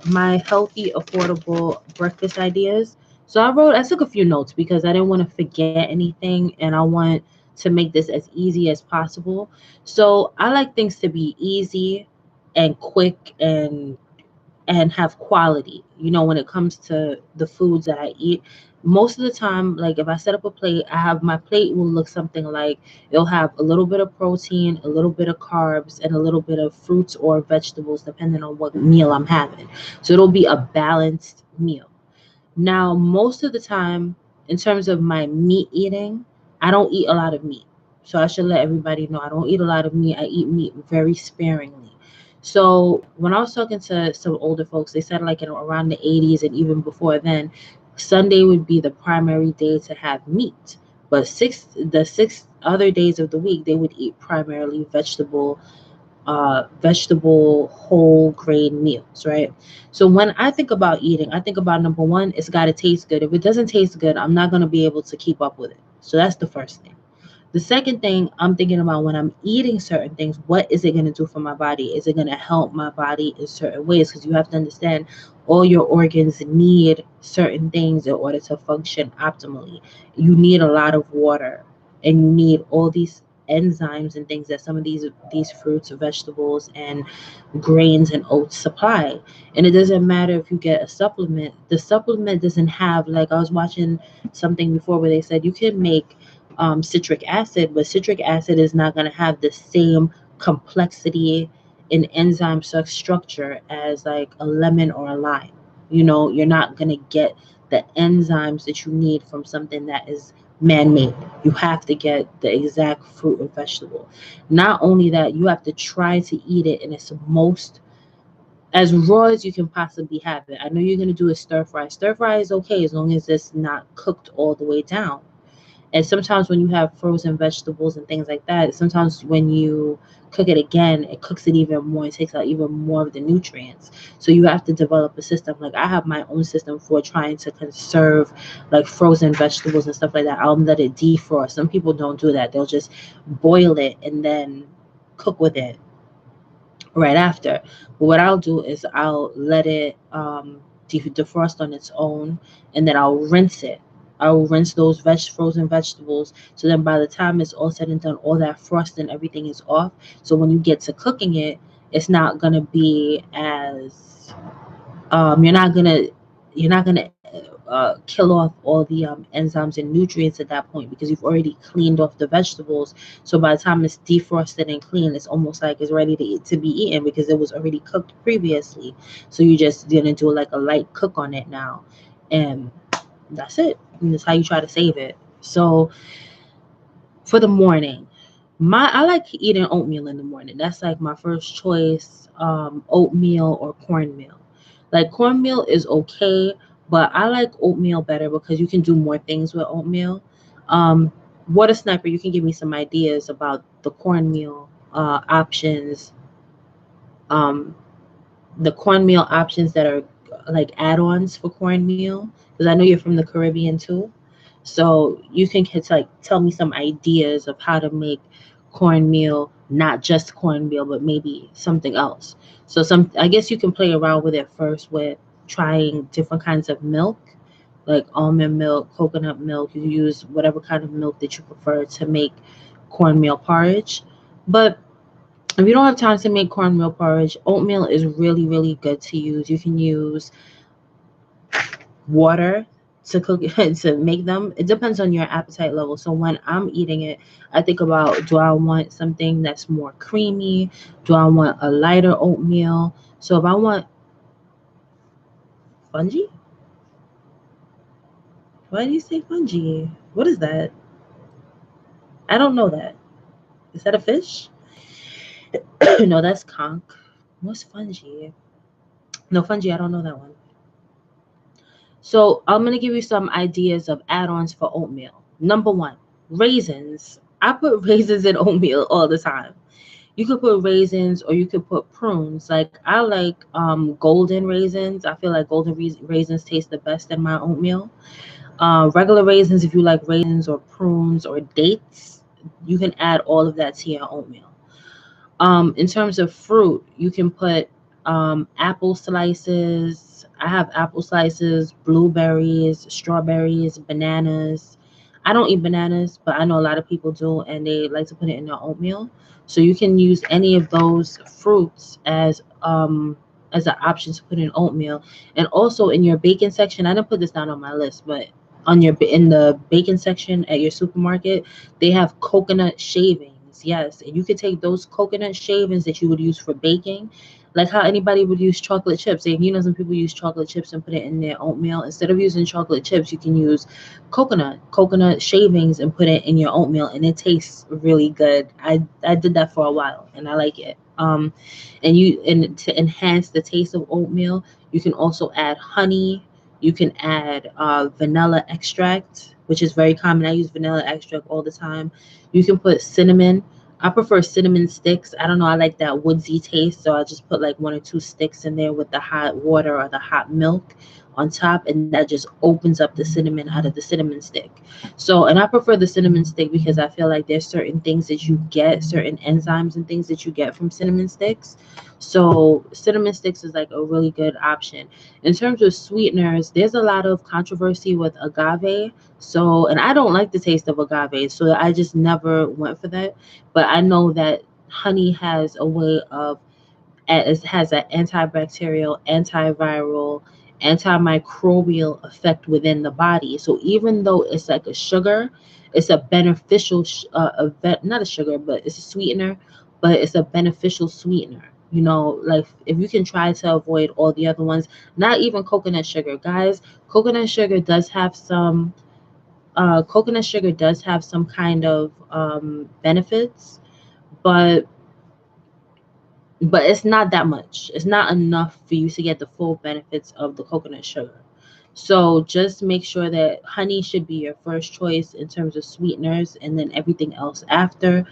my healthy, affordable breakfast ideas. So I took a few notes because I didn't want to forget anything, and I want to make this as easy as possible. So I like things to be easy and quick and have quality. When it comes to the foods that I eat, most of the time, like if I set up a plate, I have my plate will look something like it'll have a little bit of protein, a little bit of carbs, and a little bit of fruits or vegetables, depending on what meal I'm having. So it'll be a balanced meal. Now, most of the time, in terms of my meat eating, I don't eat a lot of meat. So I should let everybody know I don't eat a lot of meat. I eat meat very sparingly. So when I was talking to some older folks, they said like in around the 80s and even before then, Sunday would be the primary day to have meat. But the 6 other days of the week, they would eat primarily vegetable whole grain meals, right? So when I think about eating, I think about number one, it's got to taste good. If it doesn't taste good, I'm not going to be able to keep up with it. So that's the first thing. The second thing I'm thinking about when I'm eating certain things, what is it going to do for my body? Is it going to help my body in certain ways? Because you have to understand all your organs need certain things in order to function optimally. You need a lot of water and you need all these enzymes and things that some of these fruits, vegetables, and grains and oats supply. And it doesn't matter if you get a supplement. The supplement doesn't have, like I was watching something before where they said you can make citric acid, but citric acid is not going to have the same complexity in enzyme structure as like a lemon or a lime. You're not going to get the enzymes that you need from something that is man-made. You have to get the exact fruit or vegetable. Not only that, you have to try to eat it in its most as raw as you can possibly have it. I know you're going to do a stir fry. Stir fry is okay as long as it's not cooked all the way down. And sometimes when you have frozen vegetables and things like that, sometimes when you cook it again, it cooks it even more. It takes out even more of the nutrients. So you have to develop a system. Like I have my own system for trying to conserve like frozen vegetables and stuff like that. I'll let it defrost. Some people don't do that. They'll just boil it and then cook with it right after. But what I'll do is I'll let it defrost on its own, and then I'll rinse it. I'll rinse those frozen vegetables. So then by the time it's all said and done, all that frost and everything is off. So when you get to cooking it, it's not gonna be as you're not gonna kill off all the enzymes and nutrients at that point because you've already cleaned off the vegetables. So by the time it's defrosted and clean, it's almost like it's ready to be eaten because it was already cooked previously. So you just gonna do like a light cook on it now, and that's it. And that's how you try to save it. So for the morning, I like eating oatmeal in the morning. That's like my first choice. Oatmeal or cornmeal. Like cornmeal is okay, but I like oatmeal better because you can do more things with oatmeal. Um, Water Sniper, you can give me some ideas about the cornmeal options. Um, the cornmeal options that are like add-ons for cornmeal, because I know you're from the Caribbean too. So you can like tell me some ideas of how to make cornmeal, not just cornmeal, but maybe something else. So I guess you can play around with it first with trying different kinds of milk, like almond milk, coconut milk. You use whatever kind of milk that you prefer to make cornmeal porridge. But if you don't have time to make cornmeal porridge, oatmeal is really, really good to use. You can use water to cook to make them. It depends on your appetite level. So when I'm eating it, I think about, do I want something that's more creamy? Do I want a lighter oatmeal? So if I want fungi, why do you say fungi? What is that? I don't know that. Is that a fish? No, that's conch. What's fungi? No, fungi, I don't know that one. So I'm going to give you some ideas of add-ons for oatmeal. Number one, raisins. I put raisins in oatmeal all the time. You could put raisins or you could put prunes. Like I like golden raisins. I feel like golden raisins taste the best in my oatmeal. Regular raisins, if you like raisins or prunes or dates, you can add all of that to your oatmeal. In terms of fruit, you can put apple slices. I have apple slices, blueberries, strawberries, bananas. I don't eat bananas, but I know a lot of people do, and they like to put it in their oatmeal. So you can use any of those fruits as an option to put in oatmeal. And also in your bacon section, I didn't put this down on my list, but in the bacon section at your supermarket, they have coconut shavings. Yes, and you could take those coconut shavings that you would use for baking, like how anybody would use chocolate chips. And some people use chocolate chips and put it in their oatmeal. Instead of using chocolate chips, you can use coconut shavings and put it in your oatmeal, and it tastes really good. I did that for a while, and I like it. And to enhance the taste of oatmeal, you can also add honey. You can add vanilla extract, which is very common. I use vanilla extract all the time. You can put cinnamon. I prefer cinnamon sticks. I don't know. I like that woodsy taste, so I just put like one or two sticks in there with the hot water or the hot milk on top, and that just opens up the cinnamon out of the cinnamon stick. So, and I prefer the cinnamon stick because I feel like there's certain things that you get, certain enzymes and things that you get from cinnamon sticks. So, cinnamon sticks is like a really good option. In terms of sweeteners, there's a lot of controversy with agave. So, and I don't like the taste of agave, so I just never went for that. But I know that honey has a way of it has an antibacterial, antiviral, antimicrobial effect within the body. So even though it's like a sugar, it's a beneficial, not a sugar, but it's a sweetener, but it's a beneficial sweetener. Like if you can try to avoid all the other ones, not even coconut sugar, guys. Coconut sugar does have some. Coconut sugar does have some kind of benefits, but it's not that much. It's not enough for you to get the full benefits of the coconut sugar. So just make sure that honey should be your first choice in terms of sweeteners, and then everything else after.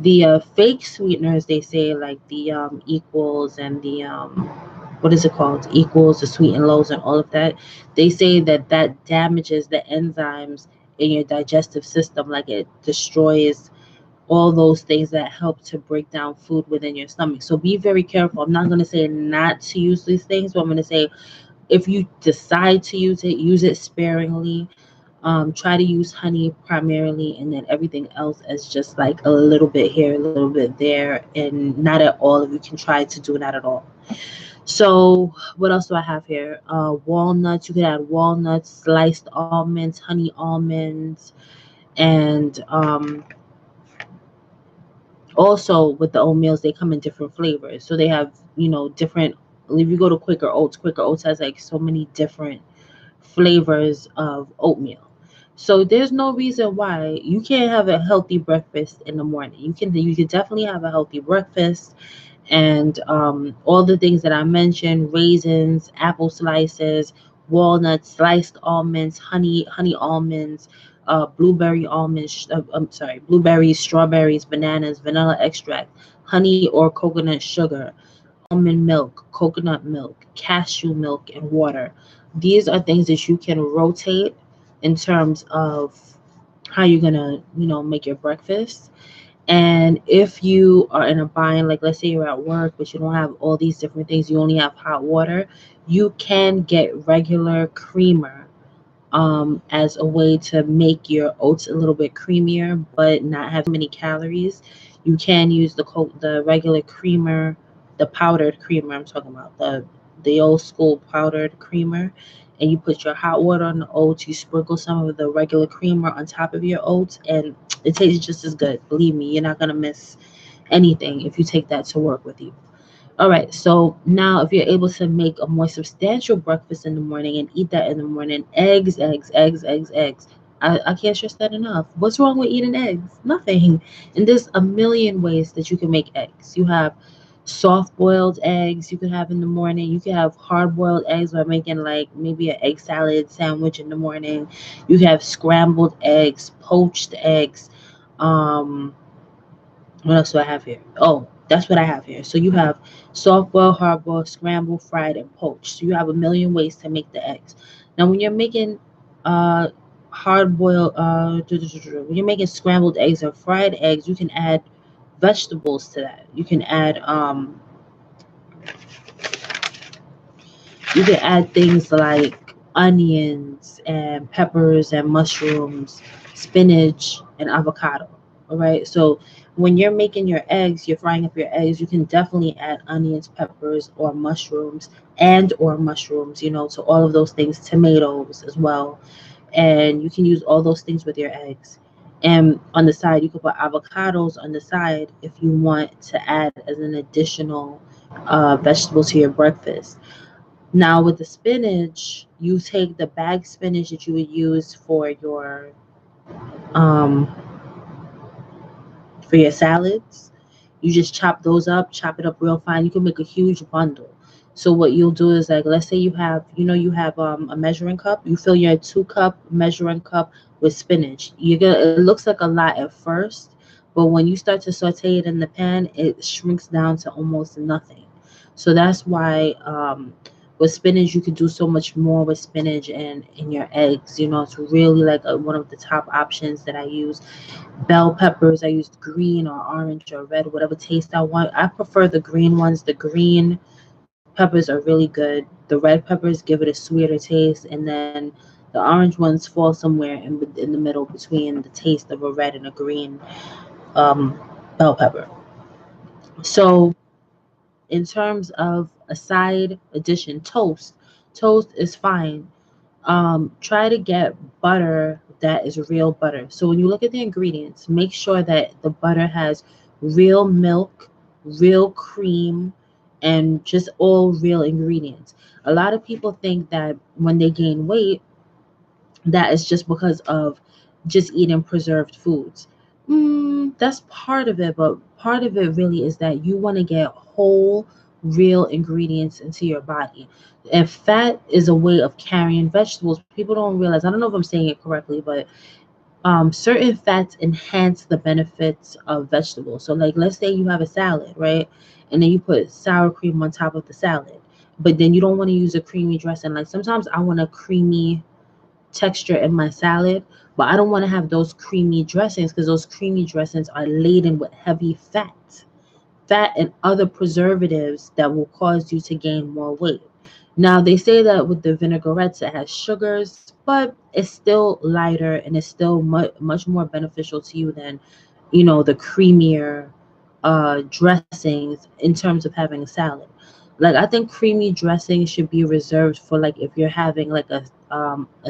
The fake sweeteners, they say, like the equals and the what is it called? Equals, the sweet and lows, and all of that. They say that that damages the enzymes in your digestive system, like it destroys all those things that help to break down food within your stomach. So be very careful. I'm not going to say not to use these things, but I'm going to say if you decide to use it sparingly. Try to use honey primarily, and then everything else is just like a little bit here, a little bit there, and not at all. If you can try to do that at all. So what else do I have here? Walnuts. You could add walnuts, sliced almonds, honey almonds, and also with the oatmeals, they come in different flavors. So they have, different. If you go to Quaker Oats has like so many different flavors of oatmeal. So there's no reason why you can't have a healthy breakfast in the morning. You can definitely have a healthy breakfast, and all the things that I mentioned: raisins, apple slices, walnuts, sliced almonds, honey almonds, blueberries, strawberries, bananas, vanilla extract, honey or coconut sugar, almond milk, coconut milk, cashew milk, and water. These are things that you can rotate in terms of how you're gonna, make your breakfast. And if you are in a bind, like let's say you're at work, but you don't have all these different things, you only have hot water, you can get regular creamer as a way to make your oats a little bit creamier, but not have many calories. You can use the regular creamer, the powdered creamer. I'm talking about the old school powdered creamer, and you put your hot water on the oats. You sprinkle some of the regular creamer on top of your oats, and it tastes just as good. Believe me, you're not gonna miss anything if you take that to work with you. All right, so now if you're able to make a more substantial breakfast in the morning and eat that in the morning, eggs, eggs, eggs, eggs, eggs. I can't stress that enough. What's wrong with eating eggs? Nothing. And there's a million ways that you can make eggs. You have soft boiled eggs you can have in the morning. You can have hard boiled eggs by making like maybe an egg salad sandwich in the morning. You can have scrambled eggs, poached eggs. Um, what else do I have here? Oh, that's what I have here. So you have soft boil, hard boil, scrambled, fried, and poached. So you have a million ways to make the eggs. Now, when you're making uh hard boil when you're making scrambled eggs or fried eggs, you can add vegetables to that. You can add things like onions and peppers and mushrooms. spinach, and avocado. All right. So when you're making your eggs, you're frying up your eggs, you can definitely add onions, peppers, or mushrooms, to all of those things, tomatoes as well. And you can use all those things with your eggs. And on the side, you could put avocados on the side if you want to add as an additional vegetable to your breakfast. Now with the spinach, you take the bagged spinach that you would use um, for your salads. You just chop those up, chop it up real fine. You can make a huge bundle. So what you'll do is, like, let's say you have a measuring cup. You fill your 2 cup measuring cup with spinach. It looks like a lot at first, but when you start to saute it in the pan, it shrinks down to almost nothing. So that's why with spinach you could do so much more with spinach and in your eggs. It's really like one of the top options that I use. Bell peppers, I used green or orange or red, whatever taste I want. I prefer the green ones. The green peppers are really good. The red peppers give it a sweeter taste, and then the orange ones fall somewhere in the middle between the taste of a red and a green um, bell pepper. So in terms of a side addition, toast is fine. Try to get butter that is real butter. So when you look at the ingredients, make sure that the butter has real milk, real cream, and just all real ingredients. A lot of people think that when they gain weight, that is just because of just eating preserved foods. That's part of it, but part of it really is that you want to get whole, real ingredients into your body. And fat is a way of carrying vegetables. People don't realize, I don't know if I'm saying it correctly, but certain fats enhance the benefits of vegetables. So, like, let's say you have a salad, right? And then you put sour cream on top of the salad, but then you don't want to use a creamy dressing. Like, sometimes I want a creamy texture in my salad, but I don't want to have those creamy dressings because those creamy dressings are laden with heavy fat and other preservatives that will cause you to gain more weight. Now, they say that with the vinaigrettes, it has sugars, but it's still lighter and it's still much more beneficial to you than, the creamier dressings in terms of having a salad. Like, I think creamy dressing should be reserved for, like, if you're having like a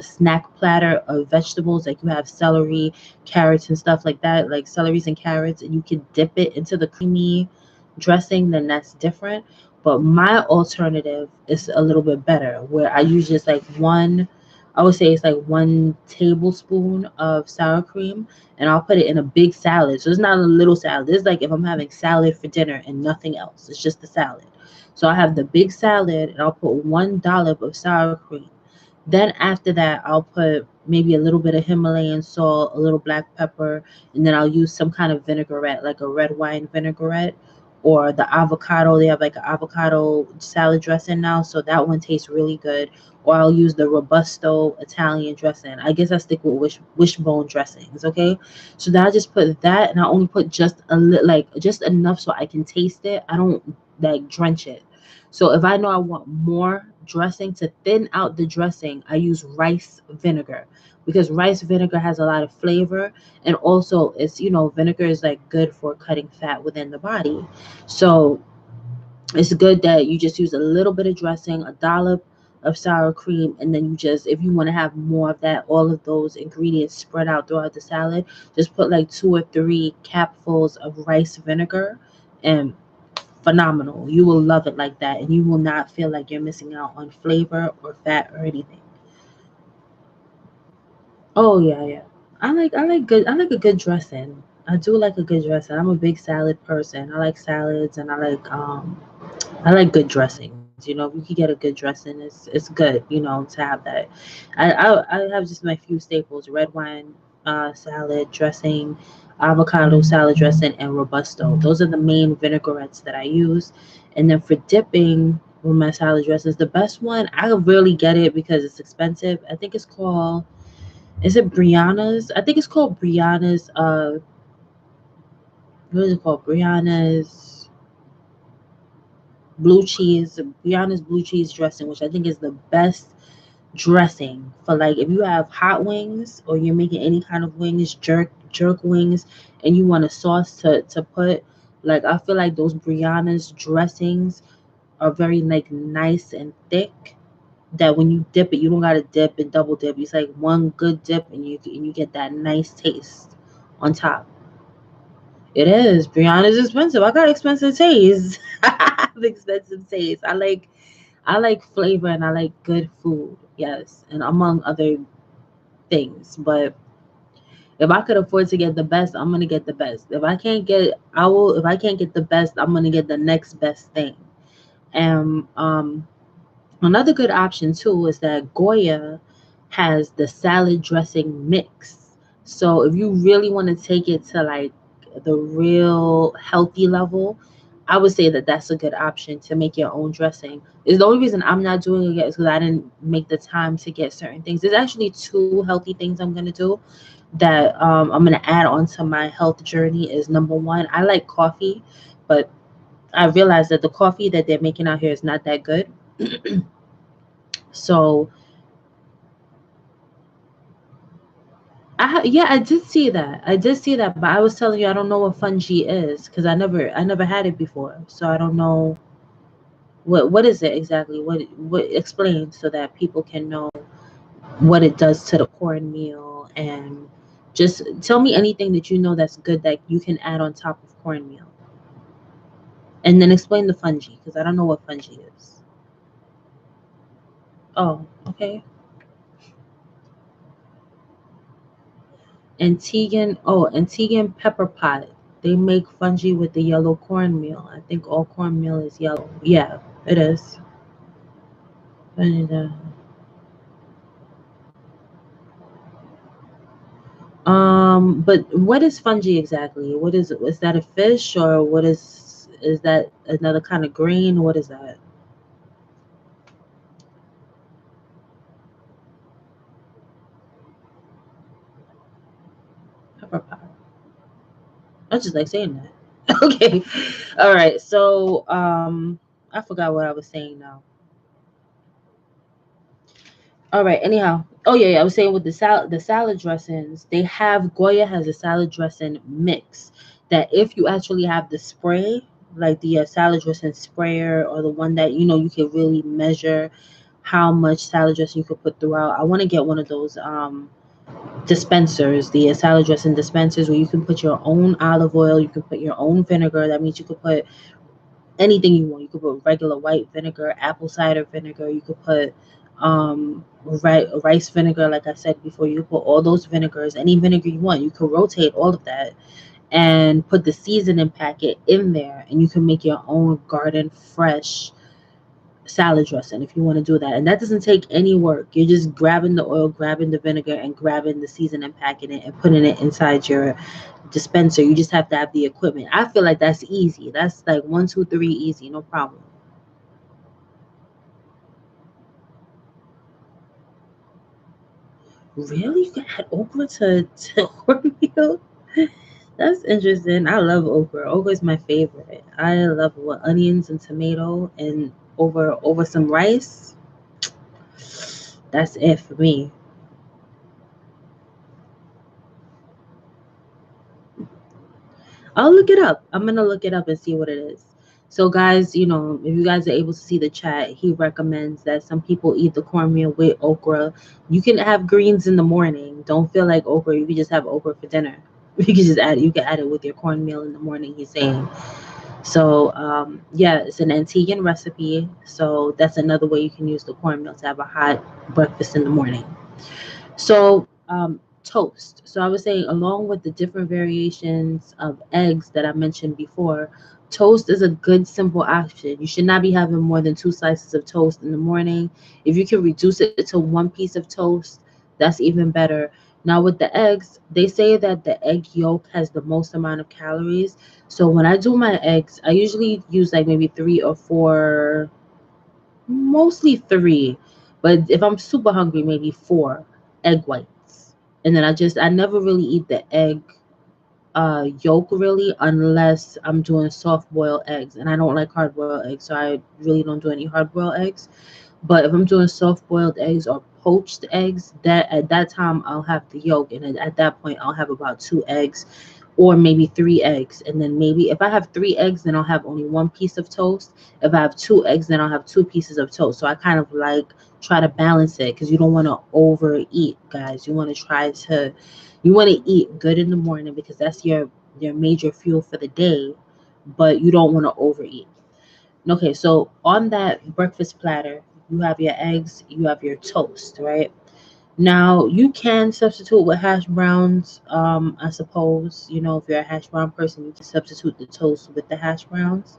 snack platter of vegetables, like you have celery, carrots, and stuff like that, like celeries and carrots, and you can dip it into the creamy dressing, then that's different. But my alternative is a little bit better, where I use just like I would say it's like 1 tablespoon of sour cream, and I'll put it in a big salad. So it's not a little salad. It's like if I'm having salad for dinner and nothing else. It's just the salad. So I have the big salad, and I'll put 1 dollop of sour cream. Then after that, I'll put maybe a little bit of Himalayan salt, a little black pepper, and then I'll use some kind of vinaigrette, like a red wine vinaigrette, or the avocado. They have like an avocado salad dressing now, so that one tastes really good. Or I'll use the Robusto Italian dressing. I guess I stick with wishbone dressings. Okay, so then I just put that, and I only put just a little, like just enough so I can taste it. I don't like drench it. So if I know I want more dressing, to thin out the dressing, I use rice vinegar, because rice vinegar has a lot of flavor, and also vinegar is like good for cutting fat within the body. So it's good that you just use a little bit of dressing, a dollop of sour cream, and then you just, if you want to have more of that, all of those ingredients spread out throughout the salad, just put like 2 or 3 capfuls of rice vinegar, and phenomenal. You will love it like that, and you will not feel like you're missing out on flavor or fat or anything. Oh yeah, yeah. I like a good dressing. I do like a good dressing. I'm a big salad person. I like salads, and I like good dressings. If you can get a good dressing, it's good, to have that. I have just my few staples: red wine salad dressing, avocado salad dressing, and robusto. Those are the main vinaigrettes that I use. And then for dipping with my salad dressings, the best one, I really get it because it's expensive. I think it's called, is it Brianna's? I think it's called Brianna's. What is it called? Brianna's blue cheese dressing, which I think is the best dressing for, like, if you have hot wings or you're making any kind of wings, jerk wings, and you want a sauce to put, like, I feel like those Brianna's dressings are very, like, nice and thick, that when you dip it, you don't gotta dip and double dip. It's like one good dip, and you get that nice taste on top. It is. Brianna's expensive. I got expensive taste. I have expensive taste. I like flavor and I like good food. Yes, and among other things. But if I could afford to get the best, I'm gonna get the best. If I can't get, I will. If I can't get the best, I'm gonna get the next best thing. And another good option too is that Goya has the salad dressing mix. So if you really want to take it to, like, the real healthy level, I would say that that's a good option to make your own dressing. Is the only reason I'm not doing it yet is because I didn't make the time to get certain things. There's actually two healthy things I'm gonna do that I'm gonna add on to my health journey. Is number one, I like coffee, but I realized that the coffee that they're making out here is not that good. So yeah, I did see that. I did see that, but I was telling you I don't know what fungi is because I never had it before. So I don't know what is it exactly. What explain so that people can know what it does to the cornmeal, and just tell me anything that you know that's good that you can add on top of cornmeal. And then explain the fungi because I don't know what fungi is. Oh, okay. Antiguan pepper pot. They make fungi with the yellow cornmeal. I think all cornmeal is yellow. Yeah, it is. And, but what is fungi exactly? What is it? Is that a fish or what is that another kind of green? What is that? Pepper pot. I just like saying that. Okay. All right. So I forgot what I was saying now. All right. Anyhow, oh yeah, yeah. I was saying with the salad dressings, they have Goya has a salad dressing mix that if you actually have the spray, like the salad dressing sprayer, or the one that you can really measure how much salad dressing you could put throughout. I want to get one of those dispensers, the salad dressing dispensers, where you can put your own olive oil, you can put your own vinegar. That means you could put anything you want. You could put regular white vinegar, apple cider vinegar. You could put rice vinegar, like I said before. You put all those vinegars, any vinegar you want. You could rotate all of that and put the seasoning packet in there, and you can make your own garden fresh salad dressing if you want to do that. And that doesn't take any work. You're just grabbing the oil, grabbing the vinegar, and grabbing the seasoning packet and putting it inside your dispenser. You just have to have the equipment. I feel like that's easy. That's like one, two, three, easy, no problem. Really? You can add okra to cornmeal? That's interesting. I love okra. Okra is my favorite. I love it with onions and tomato and over some rice. That's it for me. I'll look it up. I'm gonna look it up and see what it is. So, guys, if you guys are able to see the chat, he recommends that some people eat the cornmeal with okra. You can have greens in the morning. Don't feel like okra. You can just have okra for dinner. You can just add it. You can add it with your cornmeal in the morning. He's saying. So, yeah, it's an Antiguan recipe. So that's another way you can use the cornmeal to have a hot breakfast in the morning. So, toast. So I was saying, along with the different variations of eggs that I mentioned before, toast is a good, simple option. You should not be having more than two slices of toast in the morning. If you can reduce it to one piece of toast, that's even better. Now, with the eggs, they say that the egg yolk has the most amount of calories. So when I do my eggs, I usually use like maybe three or four, mostly three, but if I'm super hungry, maybe four egg whites. And then I never really eat the egg yolk really unless I'm doing soft boiled eggs, and I don't like hard boiled eggs, so I really don't do any hard boiled eggs. But if I'm doing soft boiled eggs or poached eggs, that at that time I'll have the yolk, and at that point I'll have about 2 eggs or maybe 3 eggs. And then maybe if I have 3 eggs, then I'll have only one piece of toast. If I have 2 eggs, then I'll have 2 pieces of toast. So I kind of like try to balance it because you don't want to overeat, guys. You want to eat good in the morning because that's your major fuel for the day, but you don't want to overeat. Okay, so on that breakfast platter, you have your eggs, you have your toast, right? Now you can substitute with hash browns. I suppose, if you're a hash brown person, you can substitute the toast with the hash browns.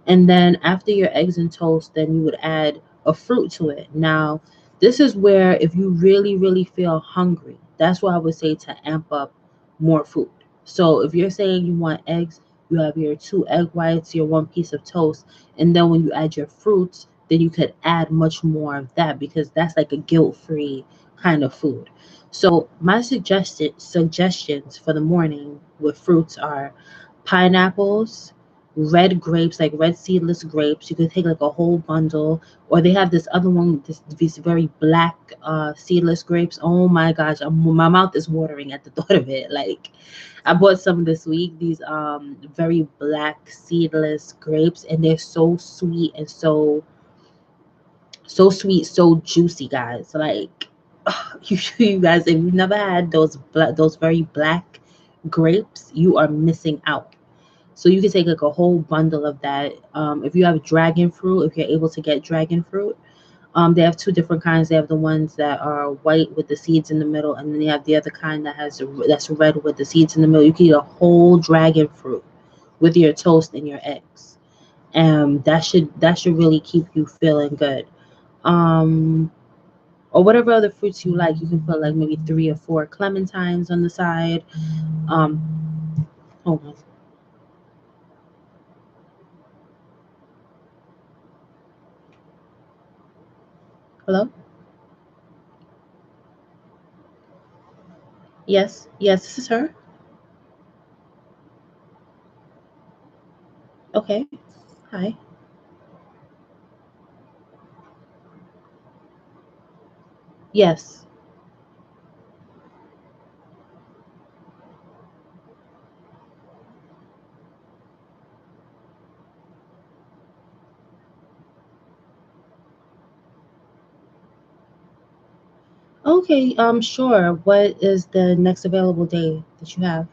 And then after your eggs and toast, then you would add a fruit to it. Now, this is where if you really, really feel hungry, that's what I would say to amp up more food. So if you're saying you want eggs, you have your 2 egg whites, your one piece of toast, and then when you add your fruits, then you could add much more of that because that's like a guilt-free kind of food. So my suggestions for the morning with fruits are pineapples, red grapes, like red seedless grapes. You could take like a whole bundle, or they have this other one, these very black seedless grapes. Oh my gosh, my mouth is watering at the thought of it. Like I bought some this week. These very black seedless grapes, and they're so sweet and so sweet, so juicy, guys. Like you guys, if you've never had those very black grapes, you are missing out. So you can take like a whole bundle of that. If you have dragon fruit, if you're able to get dragon fruit, they have two different kinds. They have the ones that are white with the seeds in the middle, and then they have the other kind that's red with the seeds in the middle. You can eat a whole dragon fruit with your toast and your eggs. That should really keep you feeling good. Um, or whatever other fruits you like. You can put like maybe 3 or 4 clementines on the side. Hold on. Hello. Yes, yes, this is her. Okay. Hi. Yes. Okay. Sure. What is the next available day that you have?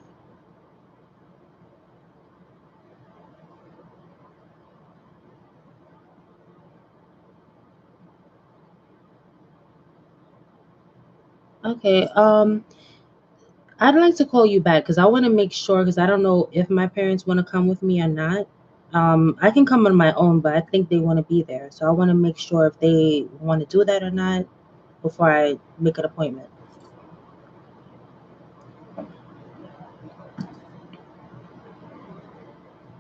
Okay. I'd like to call you back because I want to make sure because I don't know if my parents want to come with me or not. I can come on my own, but I think they want to be there, so I want to make sure if they want to do that or not before I make an appointment.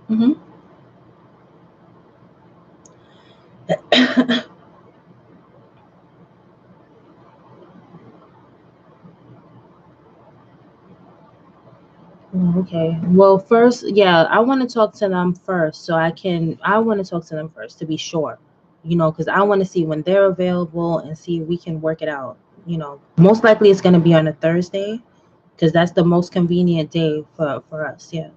Mm-hmm. Oh, okay. Well, first, yeah, I want to talk to them first so I want to talk to them first to be sure, because I want to see when they're available and see if we can work it out. Most likely it's going to be on a Thursday because that's the most convenient day for us. Yeah.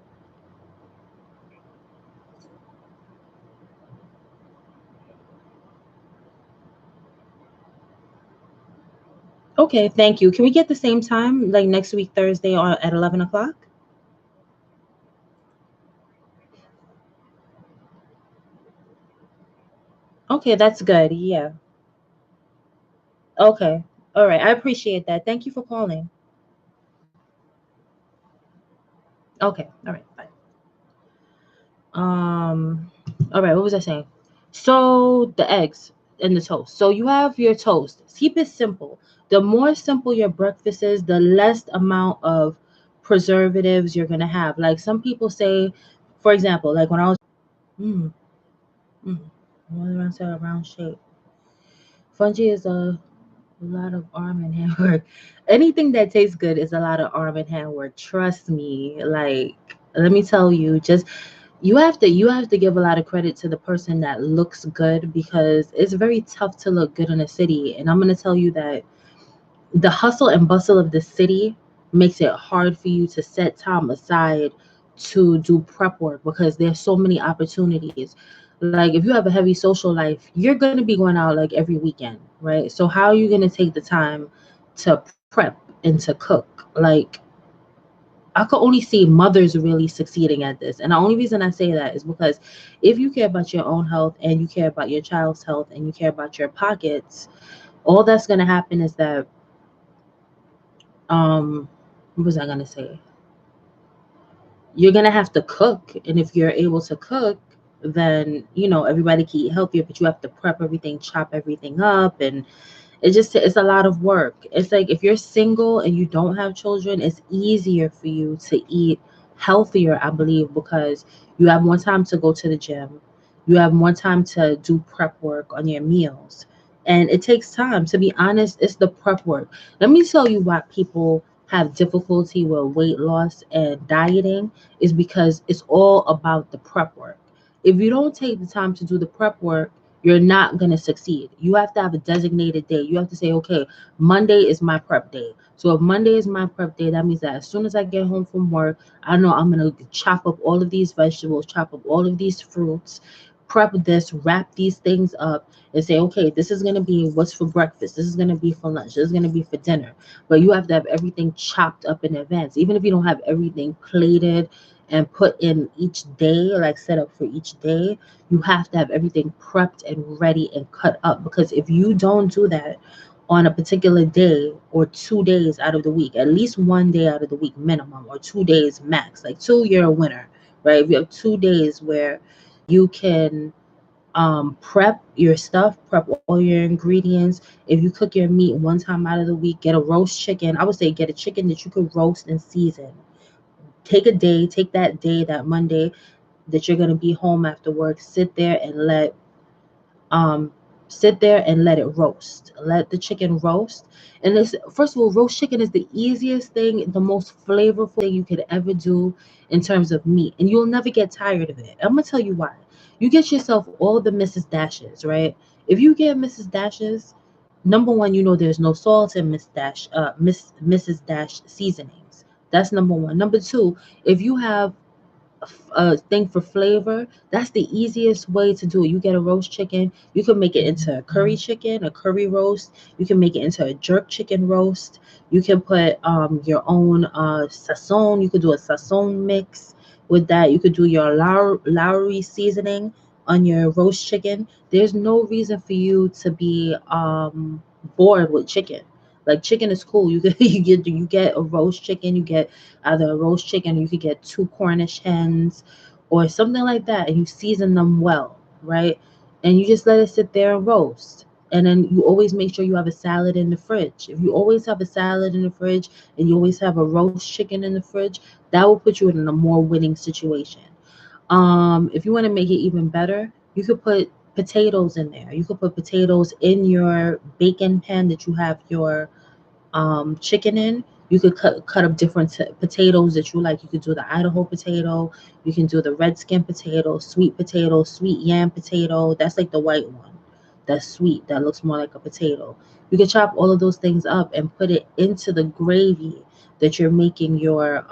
Okay. Thank you. Can we get the same time, like next week, Thursday or at 11 o'clock? Okay. That's good. Yeah. Okay. All right. I appreciate that. Thank you for calling. Okay. All right. Bye. Um, all right, what was I saying? So the eggs and the toast. So you have your toast. Keep it simple. The more simple your breakfast is, the less amount of preservatives you're gonna have. Like some people say, for example, like when I was mm, mm, what did I say? A round shape. Fungi is a lot of arm and hand work. Anything that tastes good is a lot of arm and hand work. Trust me. Like, let me tell you, just you have to give a lot of credit to the person that looks good, because it's very tough to look good in a city. And I'm going to tell you that the hustle and bustle of the city makes it hard for you to set time aside to do prep work, because there's so many opportunities. Like if you have a heavy social life, you're going to be going out like every weekend, right? So how are you going to take the time to prep and to cook? Like, I could only see mothers really succeeding at this. And the only reason I say that is because if you care about your own health and you care about your child's health and you care about your pockets, all that's going to happen is that, um what was I going to say, you're going to have to cook. And if you're able to cook, then everybody can eat healthier, but you have to prep everything, chop everything up, and it's a lot of work. It's like if you're single and you don't have children, it's easier for you to eat healthier, I believe, because you have more time to go to the gym. You have more time to do prep work on your meals. And it takes time. To be honest, it's the prep work. Let me tell you why people have difficulty with weight loss and dieting, is because it's all about the prep work. If you don't take the time to do the prep work, you're not going to succeed. You have to have a designated day. You have to say, okay, Monday is my prep day. So if Monday is my prep day, that means that as soon as I get home from work, I know I'm going to chop up all of these vegetables, chop up all of these fruits, prep this, wrap these things up, and say, okay, this is going to be what's for breakfast. This is going to be for lunch. This is going to be for dinner. But you have to have everything chopped up in advance. Even if you don't have everything plated and put in each day, like set up for each day, you have to have everything prepped and ready and cut up, because if you don't do that on a particular day or 2 days out of the week, at least one day out of the week minimum, or 2 days max, like two, you're a winner, right? If you have 2 days where you can prep your stuff, prep all your ingredients. If you cook your meat one time out of the week, get a roast chicken. I would say get a chicken that you could roast and season. Take that day, that Monday that you're going to be home after work, um sit there and let it roast. Let the chicken roast. And this, first of all, roast chicken is the easiest thing, the most flavorful thing you could ever do in terms of meat. And you'll never get tired of it. I'm gonna tell you why. You get yourself all the Mrs. Dashes, right? If you get Mrs. Dashes, number one, there's no salt in Mrs. Dash seasonings. That's number one. Number two, if you have thing for flavor, that's the easiest way to do it. You get a roast chicken, you can make it into a curry chicken, a curry roast. You can make it into a jerk chicken roast. You can put your own sazon. You could do a sazon mix with that. You could do your Lowry seasoning on your roast chicken. There's no reason for you to be bored with chicken. Like, chicken is cool. You get a roast chicken. You get either a roast chicken, or you could get two Cornish hens or something like that, and you season them well, right? And you just let it sit there and roast. And then you always make sure you have a salad in the fridge. If you always have a salad in the fridge and you always have a roast chicken in the fridge, that will put you in a more winning situation. If you want to make it even better, you could put potatoes in there. You could put potatoes in your bacon pan that you have your chicken in. You could cut up different potatoes that you like. You could do the Idaho potato. You can do the red skin potato, sweet yam potato. That's like the white one. That's sweet. That looks more like a potato. You can chop all of those things up and put it into the gravy that you're making your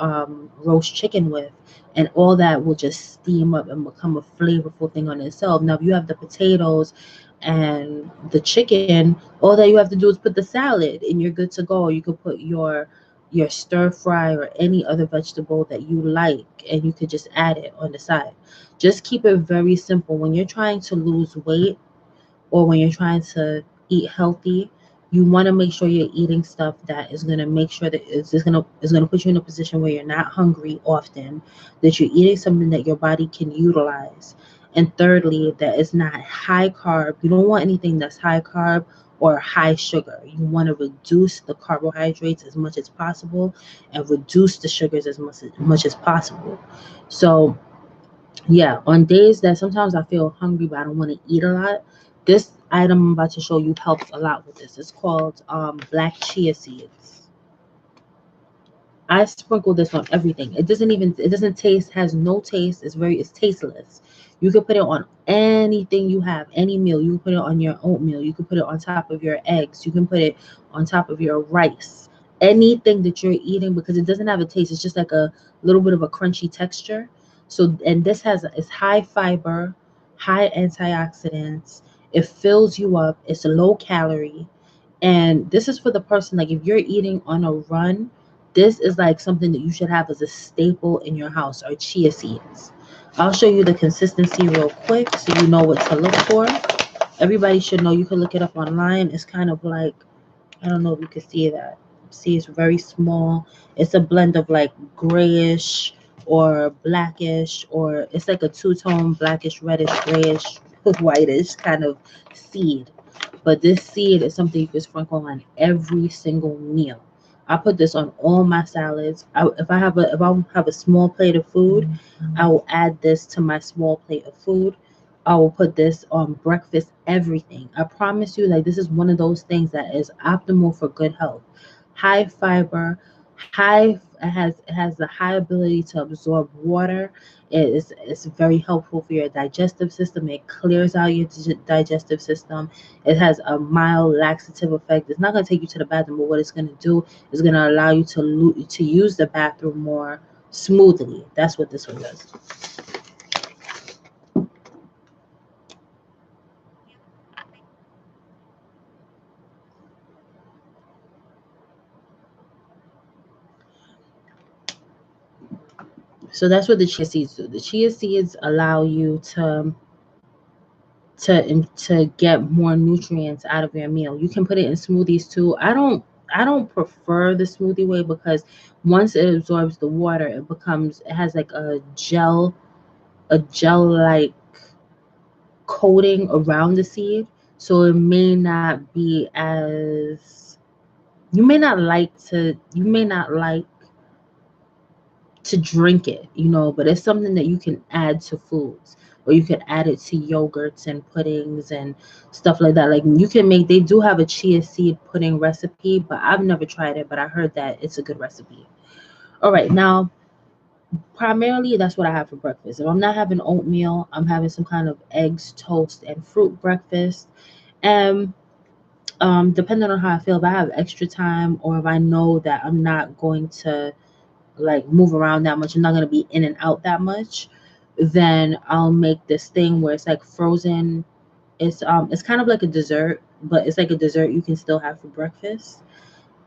roast chicken with. And all that will just steam up and become a flavorful thing on itself. Now, if you have the potatoes and the chicken, all that you have to do is put the salad and you're good to go. You could put your stir fry or any other vegetable that you like, and you could just add it on the side. Just keep it very simple. When you're trying to lose weight, or when you're trying to eat healthy, you want to make sure you're eating stuff that is going to make sure that it's going to put you in a position where you're not hungry often, that you're eating something that your body can utilize. And thirdly, that it's not high carb. You don't want anything that's high carb or high sugar. You want to reduce the carbohydrates as much as possible and reduce the sugars as much as possible. So yeah, on days that sometimes I feel hungry but I don't want to eat a lot, this item I'm about to show you helps a lot with this. It's called black chia seeds. I sprinkle this on everything. It doesn't taste, has no taste. It's tasteless. You could put it on anything you have, any meal. You can put it on your oatmeal. You can put it on top of your eggs. You can put it on top of your rice. Anything that you're eating, because it doesn't have a taste. It's just like a little bit of a crunchy texture. So, and this it's high fiber, high antioxidants. It fills you up. It's low calorie. And this is for the person, like if you're eating on a run, this is like something that you should have as a staple in your house, or chia seeds. I'll show you the consistency real quick so you know what to look for. Everybody should know. You can look it up online. It's kind of like, I don't know if you can see that. See, it's very small. It's a blend of like grayish or blackish, or it's like a two-tone blackish, reddish, grayish, whitish kind of seed. But this seed is something you can sprinkle on every single meal. I put this on all my salads. If I have a small plate of food, I will add this to my small plate of food. I will put this on breakfast, everything. I promise you, like this is one of those things that is optimal for good health. High fiber, it has the high ability to absorb water. It's very helpful for your digestive system. It clears out your digestive system. It has a mild laxative effect. It's not going to take you to the bathroom, but what it's going to do is going to allow you to use the bathroom more smoothly. That's what this one does. So that's what the chia seeds do. The chia seeds allow you to get more nutrients out of your meal. You can put it in smoothies too. I don't prefer the smoothie way, because once it absorbs the water, it has like a gel like coating around the seed. So it may not be as you may not like to drink it, but it's something that you can add to foods, or you could add it to yogurts and puddings and stuff like that. Like they do have a chia seed pudding recipe, but I've never tried it, but I heard that it's a good recipe. All right, now primarily that's what I have for breakfast. If I'm not having oatmeal, I'm having some kind of eggs, toast, and fruit breakfast. And depending on how I feel, if I have extra time, or if I know that I'm not going to like move around that much, I'm not gonna be in and out that much, then I'll make this thing where it's like frozen. It's kind of like a dessert, but it's like a dessert you can still have for breakfast.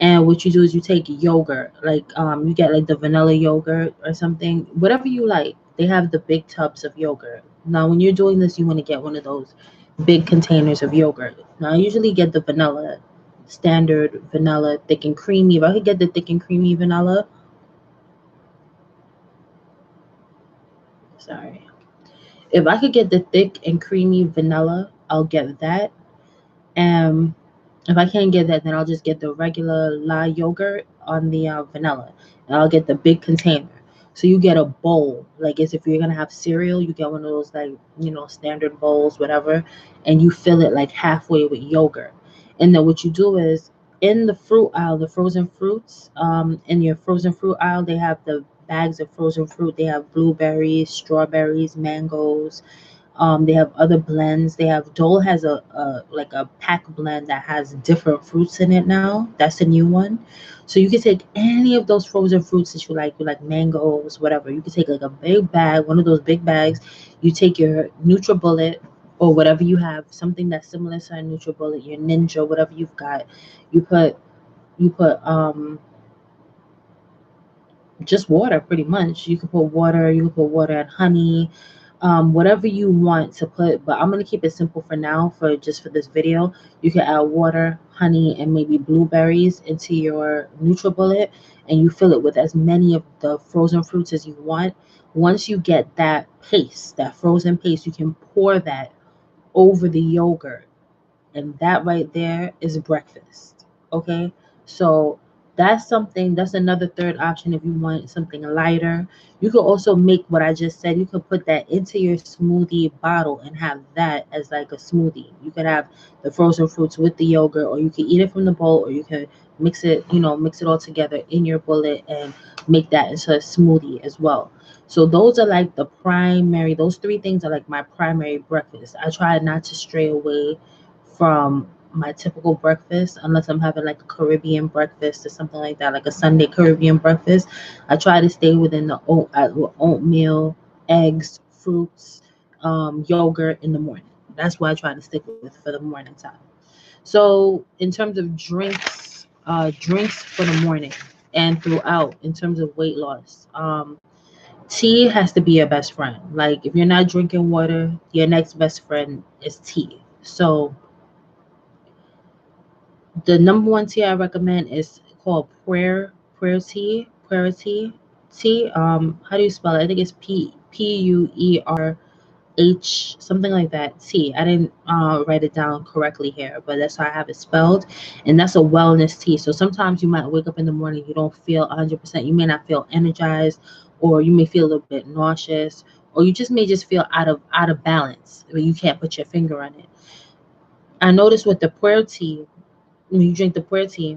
And what you do is you take yogurt, like you get like the vanilla yogurt or something, whatever you like. They have the big tubs of yogurt. Now, when you're doing this, you want to get one of those big containers of yogurt. Now, I usually get the vanilla, standard vanilla, thick and creamy. If I could get the thick and creamy vanilla, sorry. If I could get the thick and creamy vanilla, I'll get that. And if I can't get that, then I'll just get the regular La yogurt on the vanilla, and I'll get the big container. So you get a bowl, like as if you're gonna have cereal. You get one of those like standard bowls, whatever, and you fill it like halfway with yogurt. And then what you do is in the fruit aisle, the frozen fruits, in your frozen fruit aisle, they have the bags of frozen fruit. They have blueberries, strawberries, mangoes, they have other blends. They have Dole has a like a pack blend that has different fruits in it now. That's a new one. So you can take any of those frozen fruits that you like. You like mangoes, whatever. You can take like a big bag, one of those big bags. You take your NutriBullet or whatever you have, something that's similar to a NutriBullet, your Ninja, whatever you've got. You put you put just water pretty much. You can put water and honey, whatever you want to put, but I'm going to keep it simple for now, for this video. You can add water, honey, and maybe blueberries into your NutriBullet, and you fill it with as many of the frozen fruits as you want. Once you get that paste, that frozen paste, you can pour that over the yogurt, and that right there is breakfast. Okay, so That's another third option if you want something lighter. You could also make what I just said. You could put that into your smoothie bottle and have that as like a smoothie. You could have the frozen fruits with the yogurt, or you could eat it from the bowl, or you can mix it, mix it all together in your bullet and make that into a smoothie as well. So those are like those three things are like my primary breakfast. I try not to stray away from my typical breakfast unless I'm having like a Caribbean breakfast or something like that, like a Sunday Caribbean breakfast. I try to stay within the oatmeal, eggs, fruits, yogurt in the morning. That's what I try to stick with for the morning time. So in terms of drinks for the morning and throughout, in terms of weight loss, tea has to be your best friend. Like if you're not drinking water, your next best friend is tea. So the number one tea I recommend is called prayer tea. How do you spell it? I think it's Puerh, something like that. Tea. I didn't write it down correctly here, but that's how I have it spelled. And that's a wellness tea. So sometimes you might wake up in the morning, you don't feel 100%. You may not feel energized, or you may feel a little bit nauseous, or you just may just feel out of balance. I mean, you can't put your finger on it. I noticed with the prayer tea, when you drink the prayer tea,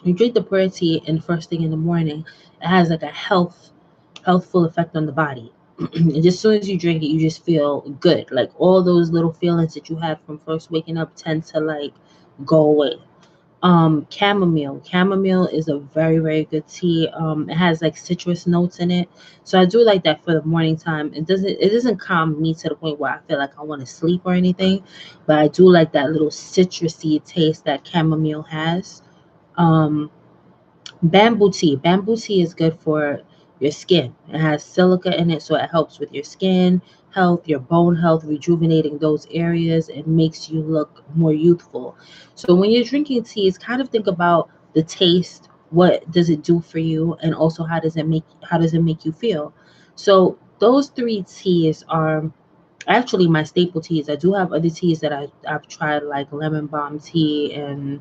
you drink the prayer tea and first thing in the morning, it has like a healthful effect on the body. And just as soon as you drink it, you just feel good. Like all those little feelings that you had from first waking up tend to like go away. Chamomile is a very, very good tea. It has like citrus notes in it. So I do like that for the morning time. It doesn't calm me to the point where I feel like I want to sleep or anything, but I do like that little citrusy taste that chamomile has. Um, Bamboo tea is good for your skin. It has silica in it, so it helps with your skin health, your bone health, rejuvenating those areas, and makes you look more youthful. So when you're drinking tea, it's kind of think about the taste. What does it do for you, and also how does it make you feel? So those three teas are actually my staple teas. I do have other teas that I've tried, like lemon balm tea, and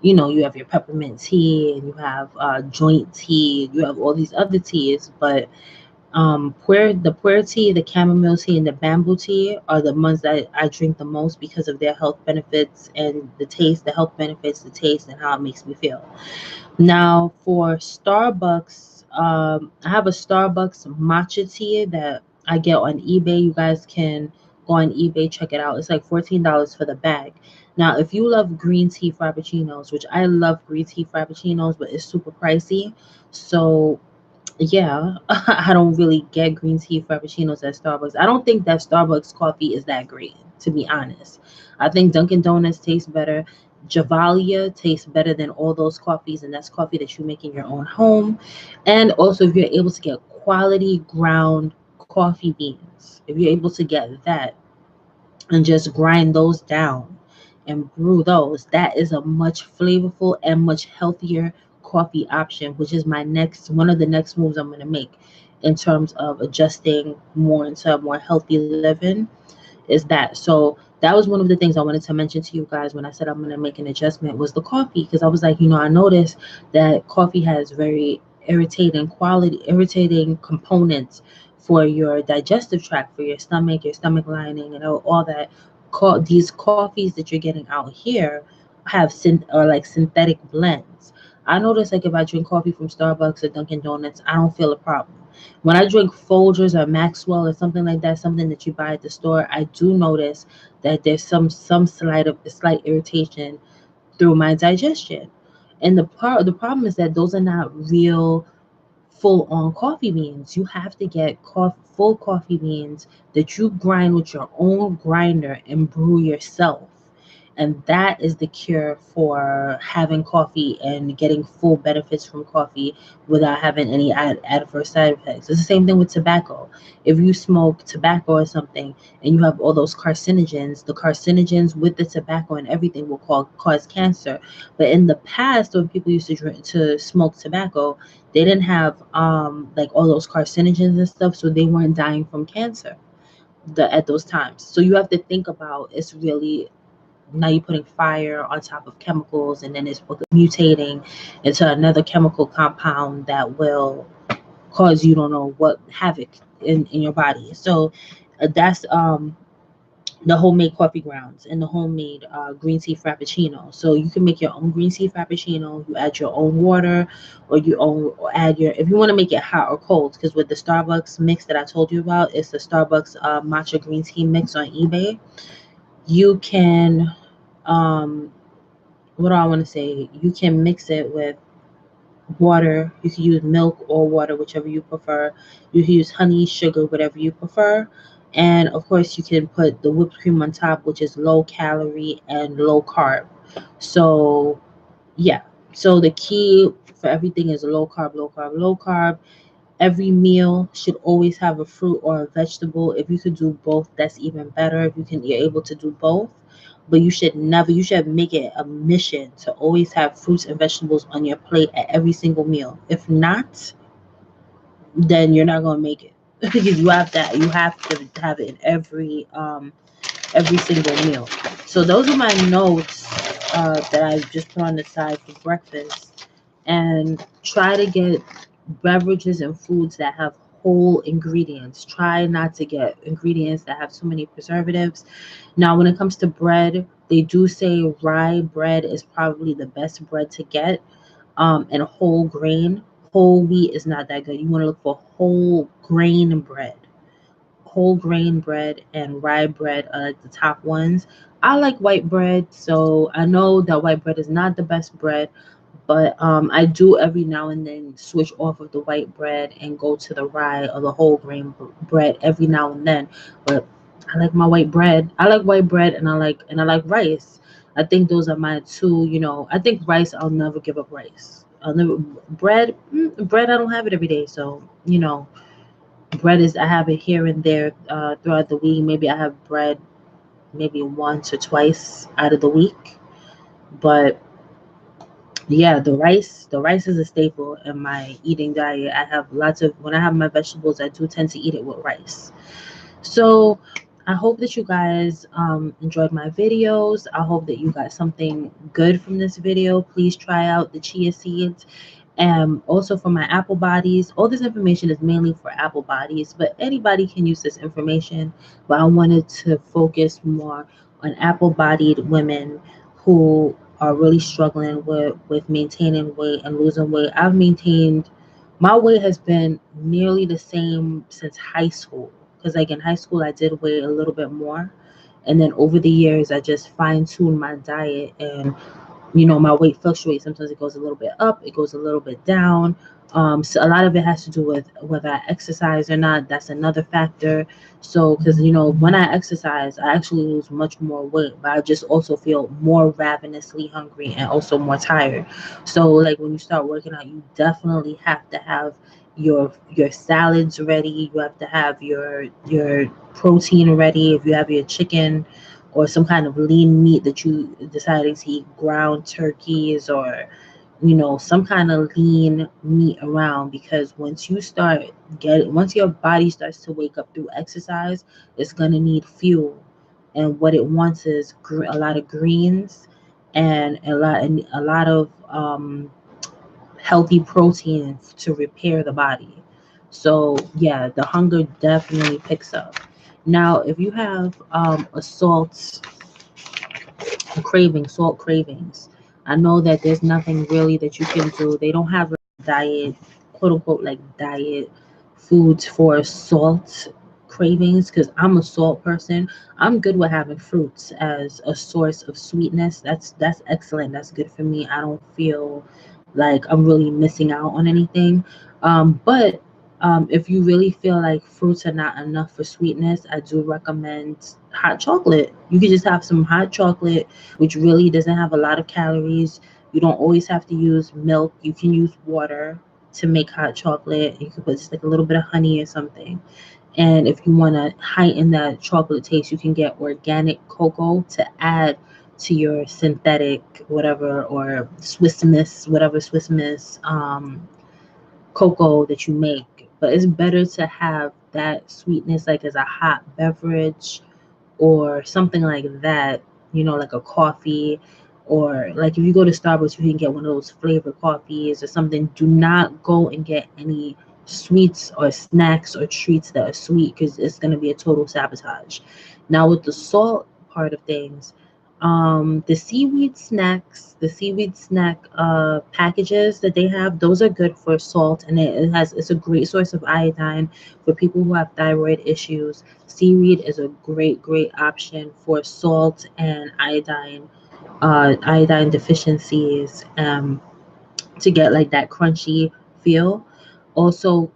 you have your peppermint tea, and you have joint tea, you have all these other teas, but puer tea, the chamomile tea, and the bamboo tea are the ones that I drink the most because of their health benefits and the taste, the health benefits, the taste, and how it makes me feel. Now for Starbucks, I have a Starbucks matcha tea that I get on eBay. You guys can go on eBay, check it out. It's like $14 for the bag. Now, if you love green tea frappuccinos, which I love green tea frappuccinos, but it's super pricey. So yeah, I don't really get green tea frappuccinos at Starbucks. I don't think that Starbucks coffee is that great, to be honest. I think Dunkin' Donuts tastes better. Javalia tastes better than all those coffees, and that's coffee that you make in your own home. And also, if you're able to get quality ground coffee beans, if you're able to get that and just grind those down and brew those, that is a much flavorful and much healthier coffee option, which is my next one of the next moves I'm going to make in terms of adjusting more into a more healthy living, is that. So that was one of the things I wanted to mention to you guys when I said I'm going to make an adjustment, was the coffee, because I was like, I noticed that coffee has very irritating components for your digestive tract, for your stomach lining, and all that. These coffees that you're getting out here have like synthetic blends. I notice, like, if I drink coffee from Starbucks or Dunkin' Donuts, I don't feel a problem. When I drink Folgers or Maxwell or something like that, something that you buy at the store, I do notice that there's some slight irritation through my digestion. And the problem is that those are not real full on coffee beans. You have to get full coffee beans that you grind with your own grinder and brew yourself. And that is the cure for having coffee and getting full benefits from coffee without having any adverse side effects. It's the same thing with tobacco. If you smoke tobacco or something and you have all those carcinogens, the carcinogens with the tobacco and everything will cause cancer. But in the past, when people used to smoke tobacco, they didn't have like all those carcinogens and stuff, so they weren't dying from cancer at those times. So you have to think about, it's really, now you're putting fire on top of chemicals, and then it's mutating into another chemical compound that will cause you don't know what havoc in your body. So that's the homemade coffee grounds and the homemade green tea frappuccino. So you can make your own green tea frappuccino. You add your own water, or add your, if you want to make it hot or cold, because with the Starbucks mix that I told you about, it's the Starbucks matcha green tea mix on eBay. You can what do I want to say? You can mix it with water. You can use milk or water, whichever you prefer. You can use honey, sugar, whatever you prefer. And of course, you can put the whipped cream on top, which is low calorie and low carb. So, yeah. So, the key for everything is low carb, low carb, low carb. Every meal should always have a fruit or a vegetable. If you could do both, that's even better. If you're able to do both. But you should make it a mission to always have fruits and vegetables on your plate at every single meal. If not, then you're not gonna make it. Because you have to have it in every single meal. So those are my notes that I just put on the side for breakfast, and try to get beverages and foods that have whole ingredients. Try not to get ingredients that have too many preservatives. Now, when it comes to bread, they do say rye bread is probably the best bread to get, and whole grain. Whole wheat is not that good. You want to look for whole grain bread. Whole grain bread and rye bread are like the top ones. I like white bread, so I know that white bread is not the best bread, but I do every now and then switch off of the white bread and go to the rye or the whole grain bread every now and then. But I like my white bread. I like white bread, and I like rice. I think those are my two. I think rice. I'll never give up rice. I'll never bread. Bread. I don't have it every day, so bread is, I have it here and there throughout the week. Maybe I have bread maybe once or twice out of the week, but yeah, the rice is a staple in my eating diet. I have lots of, when I have my vegetables, I do tend to eat it with rice. So I hope that you guys enjoyed my videos. I hope that you got something good from this video. Please try out the chia seeds. And also for my apple bodies, all this information is mainly for apple bodies, but anybody can use this information. But I wanted to focus more on apple bodied women who are really struggling with maintaining weight and losing weight. My weight has been nearly the same since high school. Because like in high school, I did weigh a little bit more. And then over the years, I just fine tuned my diet, and my weight fluctuates. Sometimes it goes a little bit up, it goes a little bit down. So a lot of it has to do with whether I exercise or not. That's another factor. So, because when I exercise, I actually lose much more weight, but I just also feel more ravenously hungry and also more tired. So, like when you start working out, you definitely have to have your salads ready. You have to have your protein ready. If you have your chicken or some kind of lean meat that you decided to eat, ground turkeys, or some kind of lean meat around, because once your body starts to wake up through exercise, it's going to need fuel, and what it wants is a lot of greens and a lot of healthy protein to repair the body. So yeah, the hunger definitely picks up. Now, if you have a salt cravings. I know that there's nothing really that you can do. They don't have diet, quote unquote, like diet foods for salt cravings, because I'm a salt person. I'm good with having fruits as a source of sweetness. That's excellent. That's good for me. I don't feel like I'm really missing out on anything. But If you really feel like fruits are not enough for sweetness, I do recommend hot chocolate. You can just have some hot chocolate, which really doesn't have a lot of calories. You don't always have to use milk. You can use water to make hot chocolate. You can put just like a little bit of honey or something. And if you want to heighten that chocolate taste, you can get organic cocoa to add to your synthetic whatever, or Swiss Miss, whatever Swiss Miss cocoa that you make. But it's better to have that sweetness like as a hot beverage or something like that, like a coffee. Or like if you go to Starbucks, you can get one of those flavored coffees or something. Do not go and get any sweets or snacks or treats that are sweet, because it's going to be a total sabotage. Now with the salt part of things, the seaweed snack packages that they have, those are good for salt, and it's a great source of iodine for people who have thyroid issues. Seaweed is a great option for salt and iodine deficiencies, to get like that crunchy feel. Also,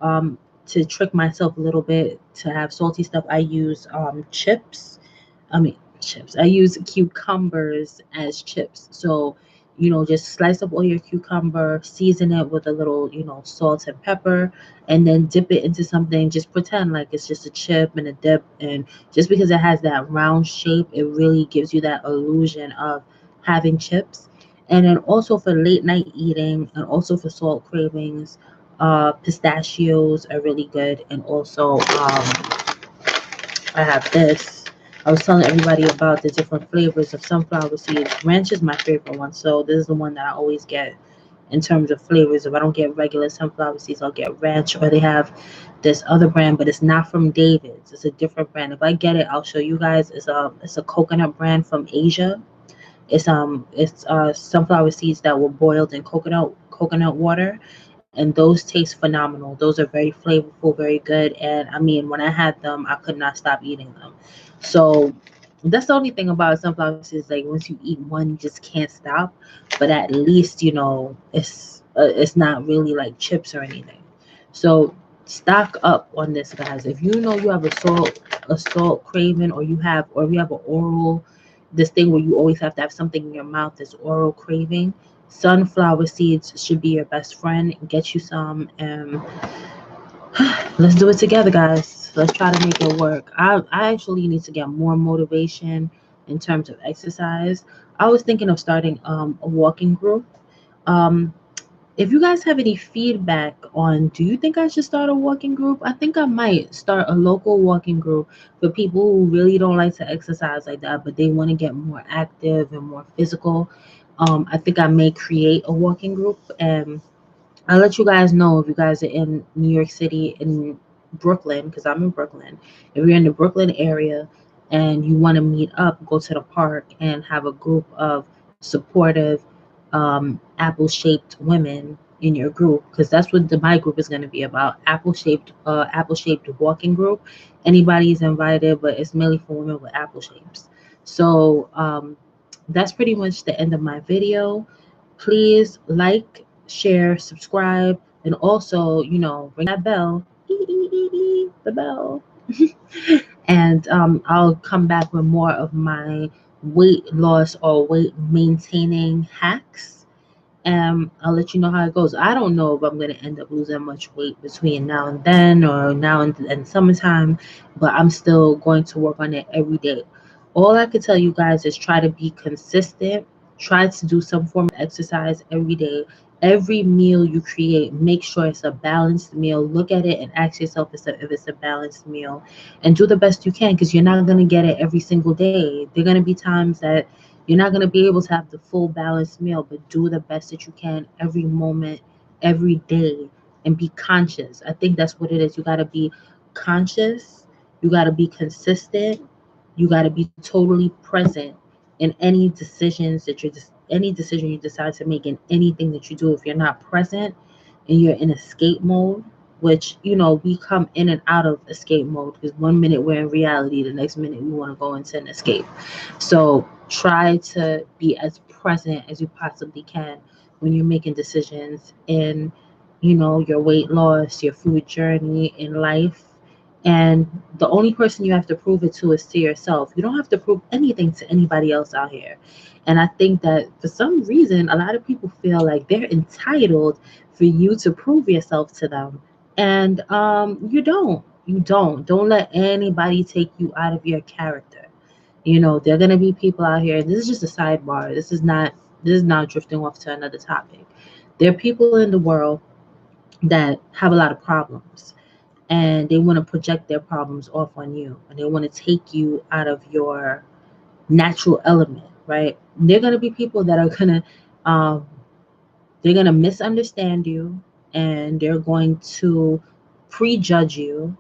to trick myself a little bit to have salty stuff, I use chips. I mean, chips. I use cucumbers as chips. So, just slice up all your cucumber, season it with a little, salt and pepper, and then dip it into something. Just pretend like it's just a chip and a dip. And just because it has that round shape, it really gives you that illusion of having chips. And then also for late night eating and also for salt cravings, pistachios are really good. And also, I have this. I was telling everybody about the different flavors of sunflower seeds. Ranch is my favorite one, so this is the one that I always get in terms of flavors. If I don't get regular sunflower seeds, I'll get ranch, or they have this other brand, but it's not from David's. It's a different brand. If I get it, I'll show you guys. It's a coconut brand from Asia. It's sunflower seeds that were boiled in coconut water, and those taste phenomenal. Those are very flavorful, very good, and I mean, when I had them, I could not stop eating them. So that's the only thing about sunflower seeds. Like once you eat one, you just can't stop. But at least it's not really like chips or anything. So stock up on this, guys. If you know you have a salt craving, or you have an oral, this thing where you always have to have something in your mouth, this oral craving, sunflower seeds should be your best friend. Get you some, and let's do it together, guys. Let's try to make it work. I actually need to get more motivation in terms of exercise. I was thinking of starting a walking group. Um, if you guys have any feedback on, do you think I should start a walking group? I think I might start a local walking group for people who really don't like to exercise like that, but they want to get more active and more physical. I think I may create a walking group, and I'll let you guys know if you guys are in New York City, in Brooklyn, because I'm in Brooklyn. If you're in the Brooklyn area and you want to meet up, go to the park and have a group of supportive, apple-shaped women in your group, because that's what my group is going to be about. Apple-shaped walking group. Anybody is invited, but it's mainly for women with apple shapes. So that's pretty much the end of my video. Please like, share, subscribe, and also, ring that bell, the bell. And I'll come back with more of my weight loss or weight maintaining hacks. And I'll let you know how it goes. I don't know if I'm going to end up losing much weight between now and then, or now and summertime, but I'm still going to work on it every day. All I could tell you guys is try to be consistent. Try to do some form of exercise every day. Every meal you create, make sure it's a balanced meal. Look at it and ask yourself if it's a balanced meal, and do the best you can, because you're not going to get it every single day. There are going to be times that you're not going to be able to have the full balanced meal, but do the best that you can every moment, every day, and be conscious. I think that's what it is. You got to be conscious. You got to be consistent. You got to be totally present in any decision you decide to make, in anything that you do. If you're not present and you're in escape mode, which we come in and out of escape mode, because one minute we're in reality, the next minute we want to go into an escape. So try to be as present as you possibly can when you're making decisions, and your weight loss, your food journey in life. And the only person you have to prove it to is to yourself. You don't have to prove anything to anybody else out here. And I think that for some reason, a lot of people feel like they're entitled for you to prove yourself to them. And you don't. You don't. Don't let anybody take you out of your character. There are gonna be people out here. This is just a sidebar. This is not drifting off to another topic. There are people in the world that have a lot of problems, and they want to project their problems off on you, and they want to take you out of your natural element, right? They're going to be people that are going to um, they're going to misunderstand you, and they're going to prejudge you,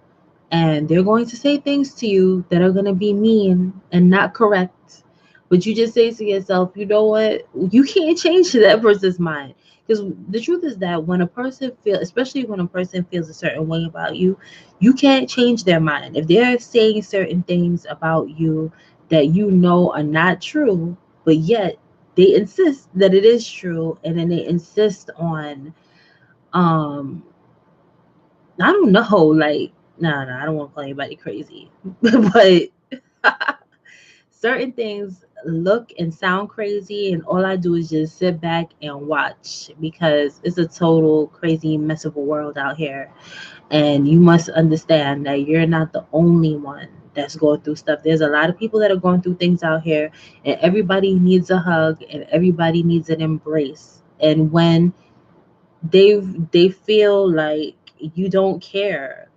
and they're going to say things to you that are going to be mean and not correct. But you just say to yourself, you know what? You can't change that person's mind. Because the truth is that when a person feels, especially when a person feels a certain way about you, you can't change their mind. If they're saying certain things about you that are not true, but yet they insist that it is true, and then they insist on, um, I don't know, like, no, I don't want to call anybody crazy, but certain things look and sound crazy, and all I do is just sit back and watch, because it's a total crazy mess of a world out here. And you must understand that you're not the only one that's going through stuff. There's a lot of people that are going through things out here, and everybody needs a hug, and everybody needs an embrace. And when they feel like you don't care,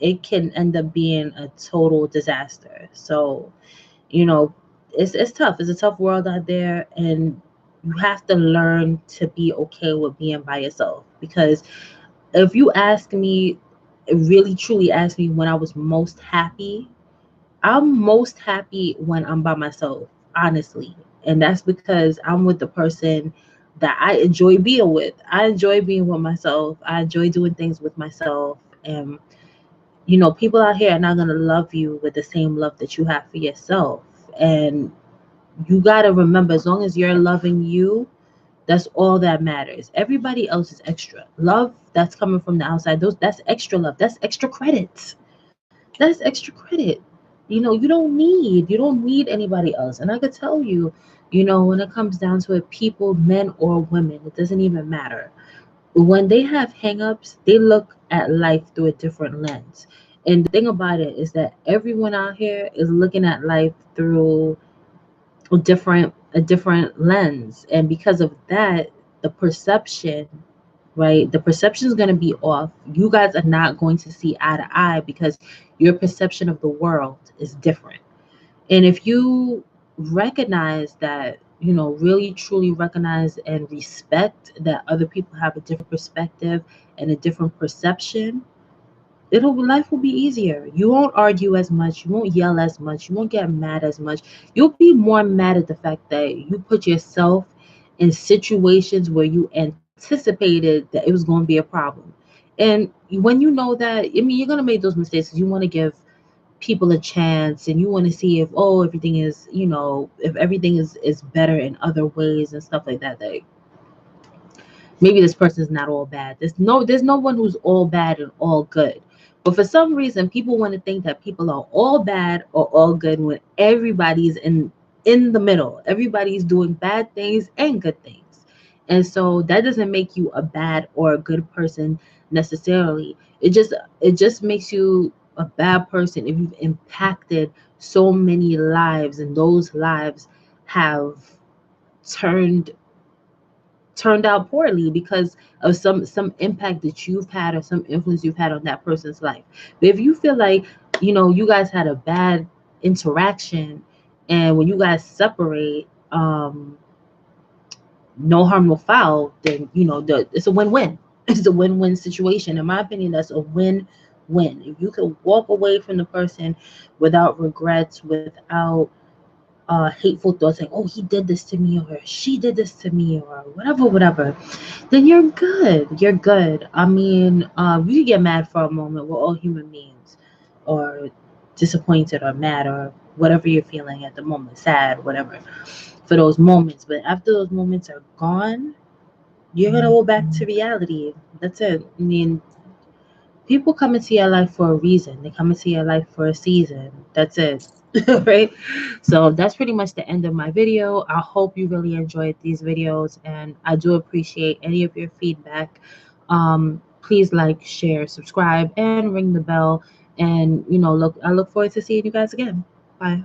it can end up being a total disaster. So, you know, it's tough. It's a tough world out there, and you have to learn to be okay with being by yourself. Because if you ask me, really truly ask me when I was most happy, I'm most happy when I'm by myself, honestly. And that's because I'm with the person that I enjoy being with. I enjoy being with myself. I enjoy doing things with myself. And, people out here are not going to love you with the same love that you have for yourself. And you got to remember, as long as you're loving you, that's all that matters. Everybody else is extra. Love that's coming from the outside, that's extra love. That's extra credit. That's extra credit. You don't need anybody else. And I could tell you, when it comes down to it, people, men or women, it doesn't even matter. When they have hangups, they look at life through a different lens. And the thing about it is that everyone out here is looking at life through a different lens. And because of that, the perception, right? The perception is going to be off. You guys are not going to see eye to eye because your perception of the world is different. And if you recognize that, really truly recognize and respect that other people have a different perspective and a different perception, life will be easier. You won't argue as much, you won't yell as much, you won't get mad as much. You'll be more mad at the fact that you put yourself in situations where you anticipated that it was going to be a problem. And when you know that, I mean, you're going to make those mistakes because you want to give people a chance, and you want to see if, everything is, if everything is better in other ways and stuff like that, that maybe this person is not all bad. There's no one who's all bad and all good. But for some reason, people want to think that people are all bad or all good when everybody's in the middle. Everybody's doing bad things and good things. And so that doesn't make you a bad or a good person necessarily. It just makes you a bad person if you've impacted so many lives, and those lives have turned turned out poorly because of some impact that you've had or some influence you've had on that person's life. But if you feel like, you guys had a bad interaction, and when you guys separate, no harm, no foul, then it's a win-win. It's a win-win situation. In my opinion, that's a win-win. If you could walk away from the person without regrets, without hateful thoughts like, oh, he did this to me, or she did this to me, or whatever, then you're good. You're good. I mean, you get mad for a moment. We're all human beings, or disappointed, or mad, or whatever you're feeling at the moment, sad, whatever, for those moments. But after those moments are gone, You're gonna go back to reality. That's it. I mean, people come into your life for a reason. They come into your life for a season. That's it. Right? So that's pretty much the end of my video. I hope you really enjoyed these videos, and I do appreciate any of your feedback. Please like, share, subscribe, and ring the bell. And I look forward to seeing you guys again. Bye.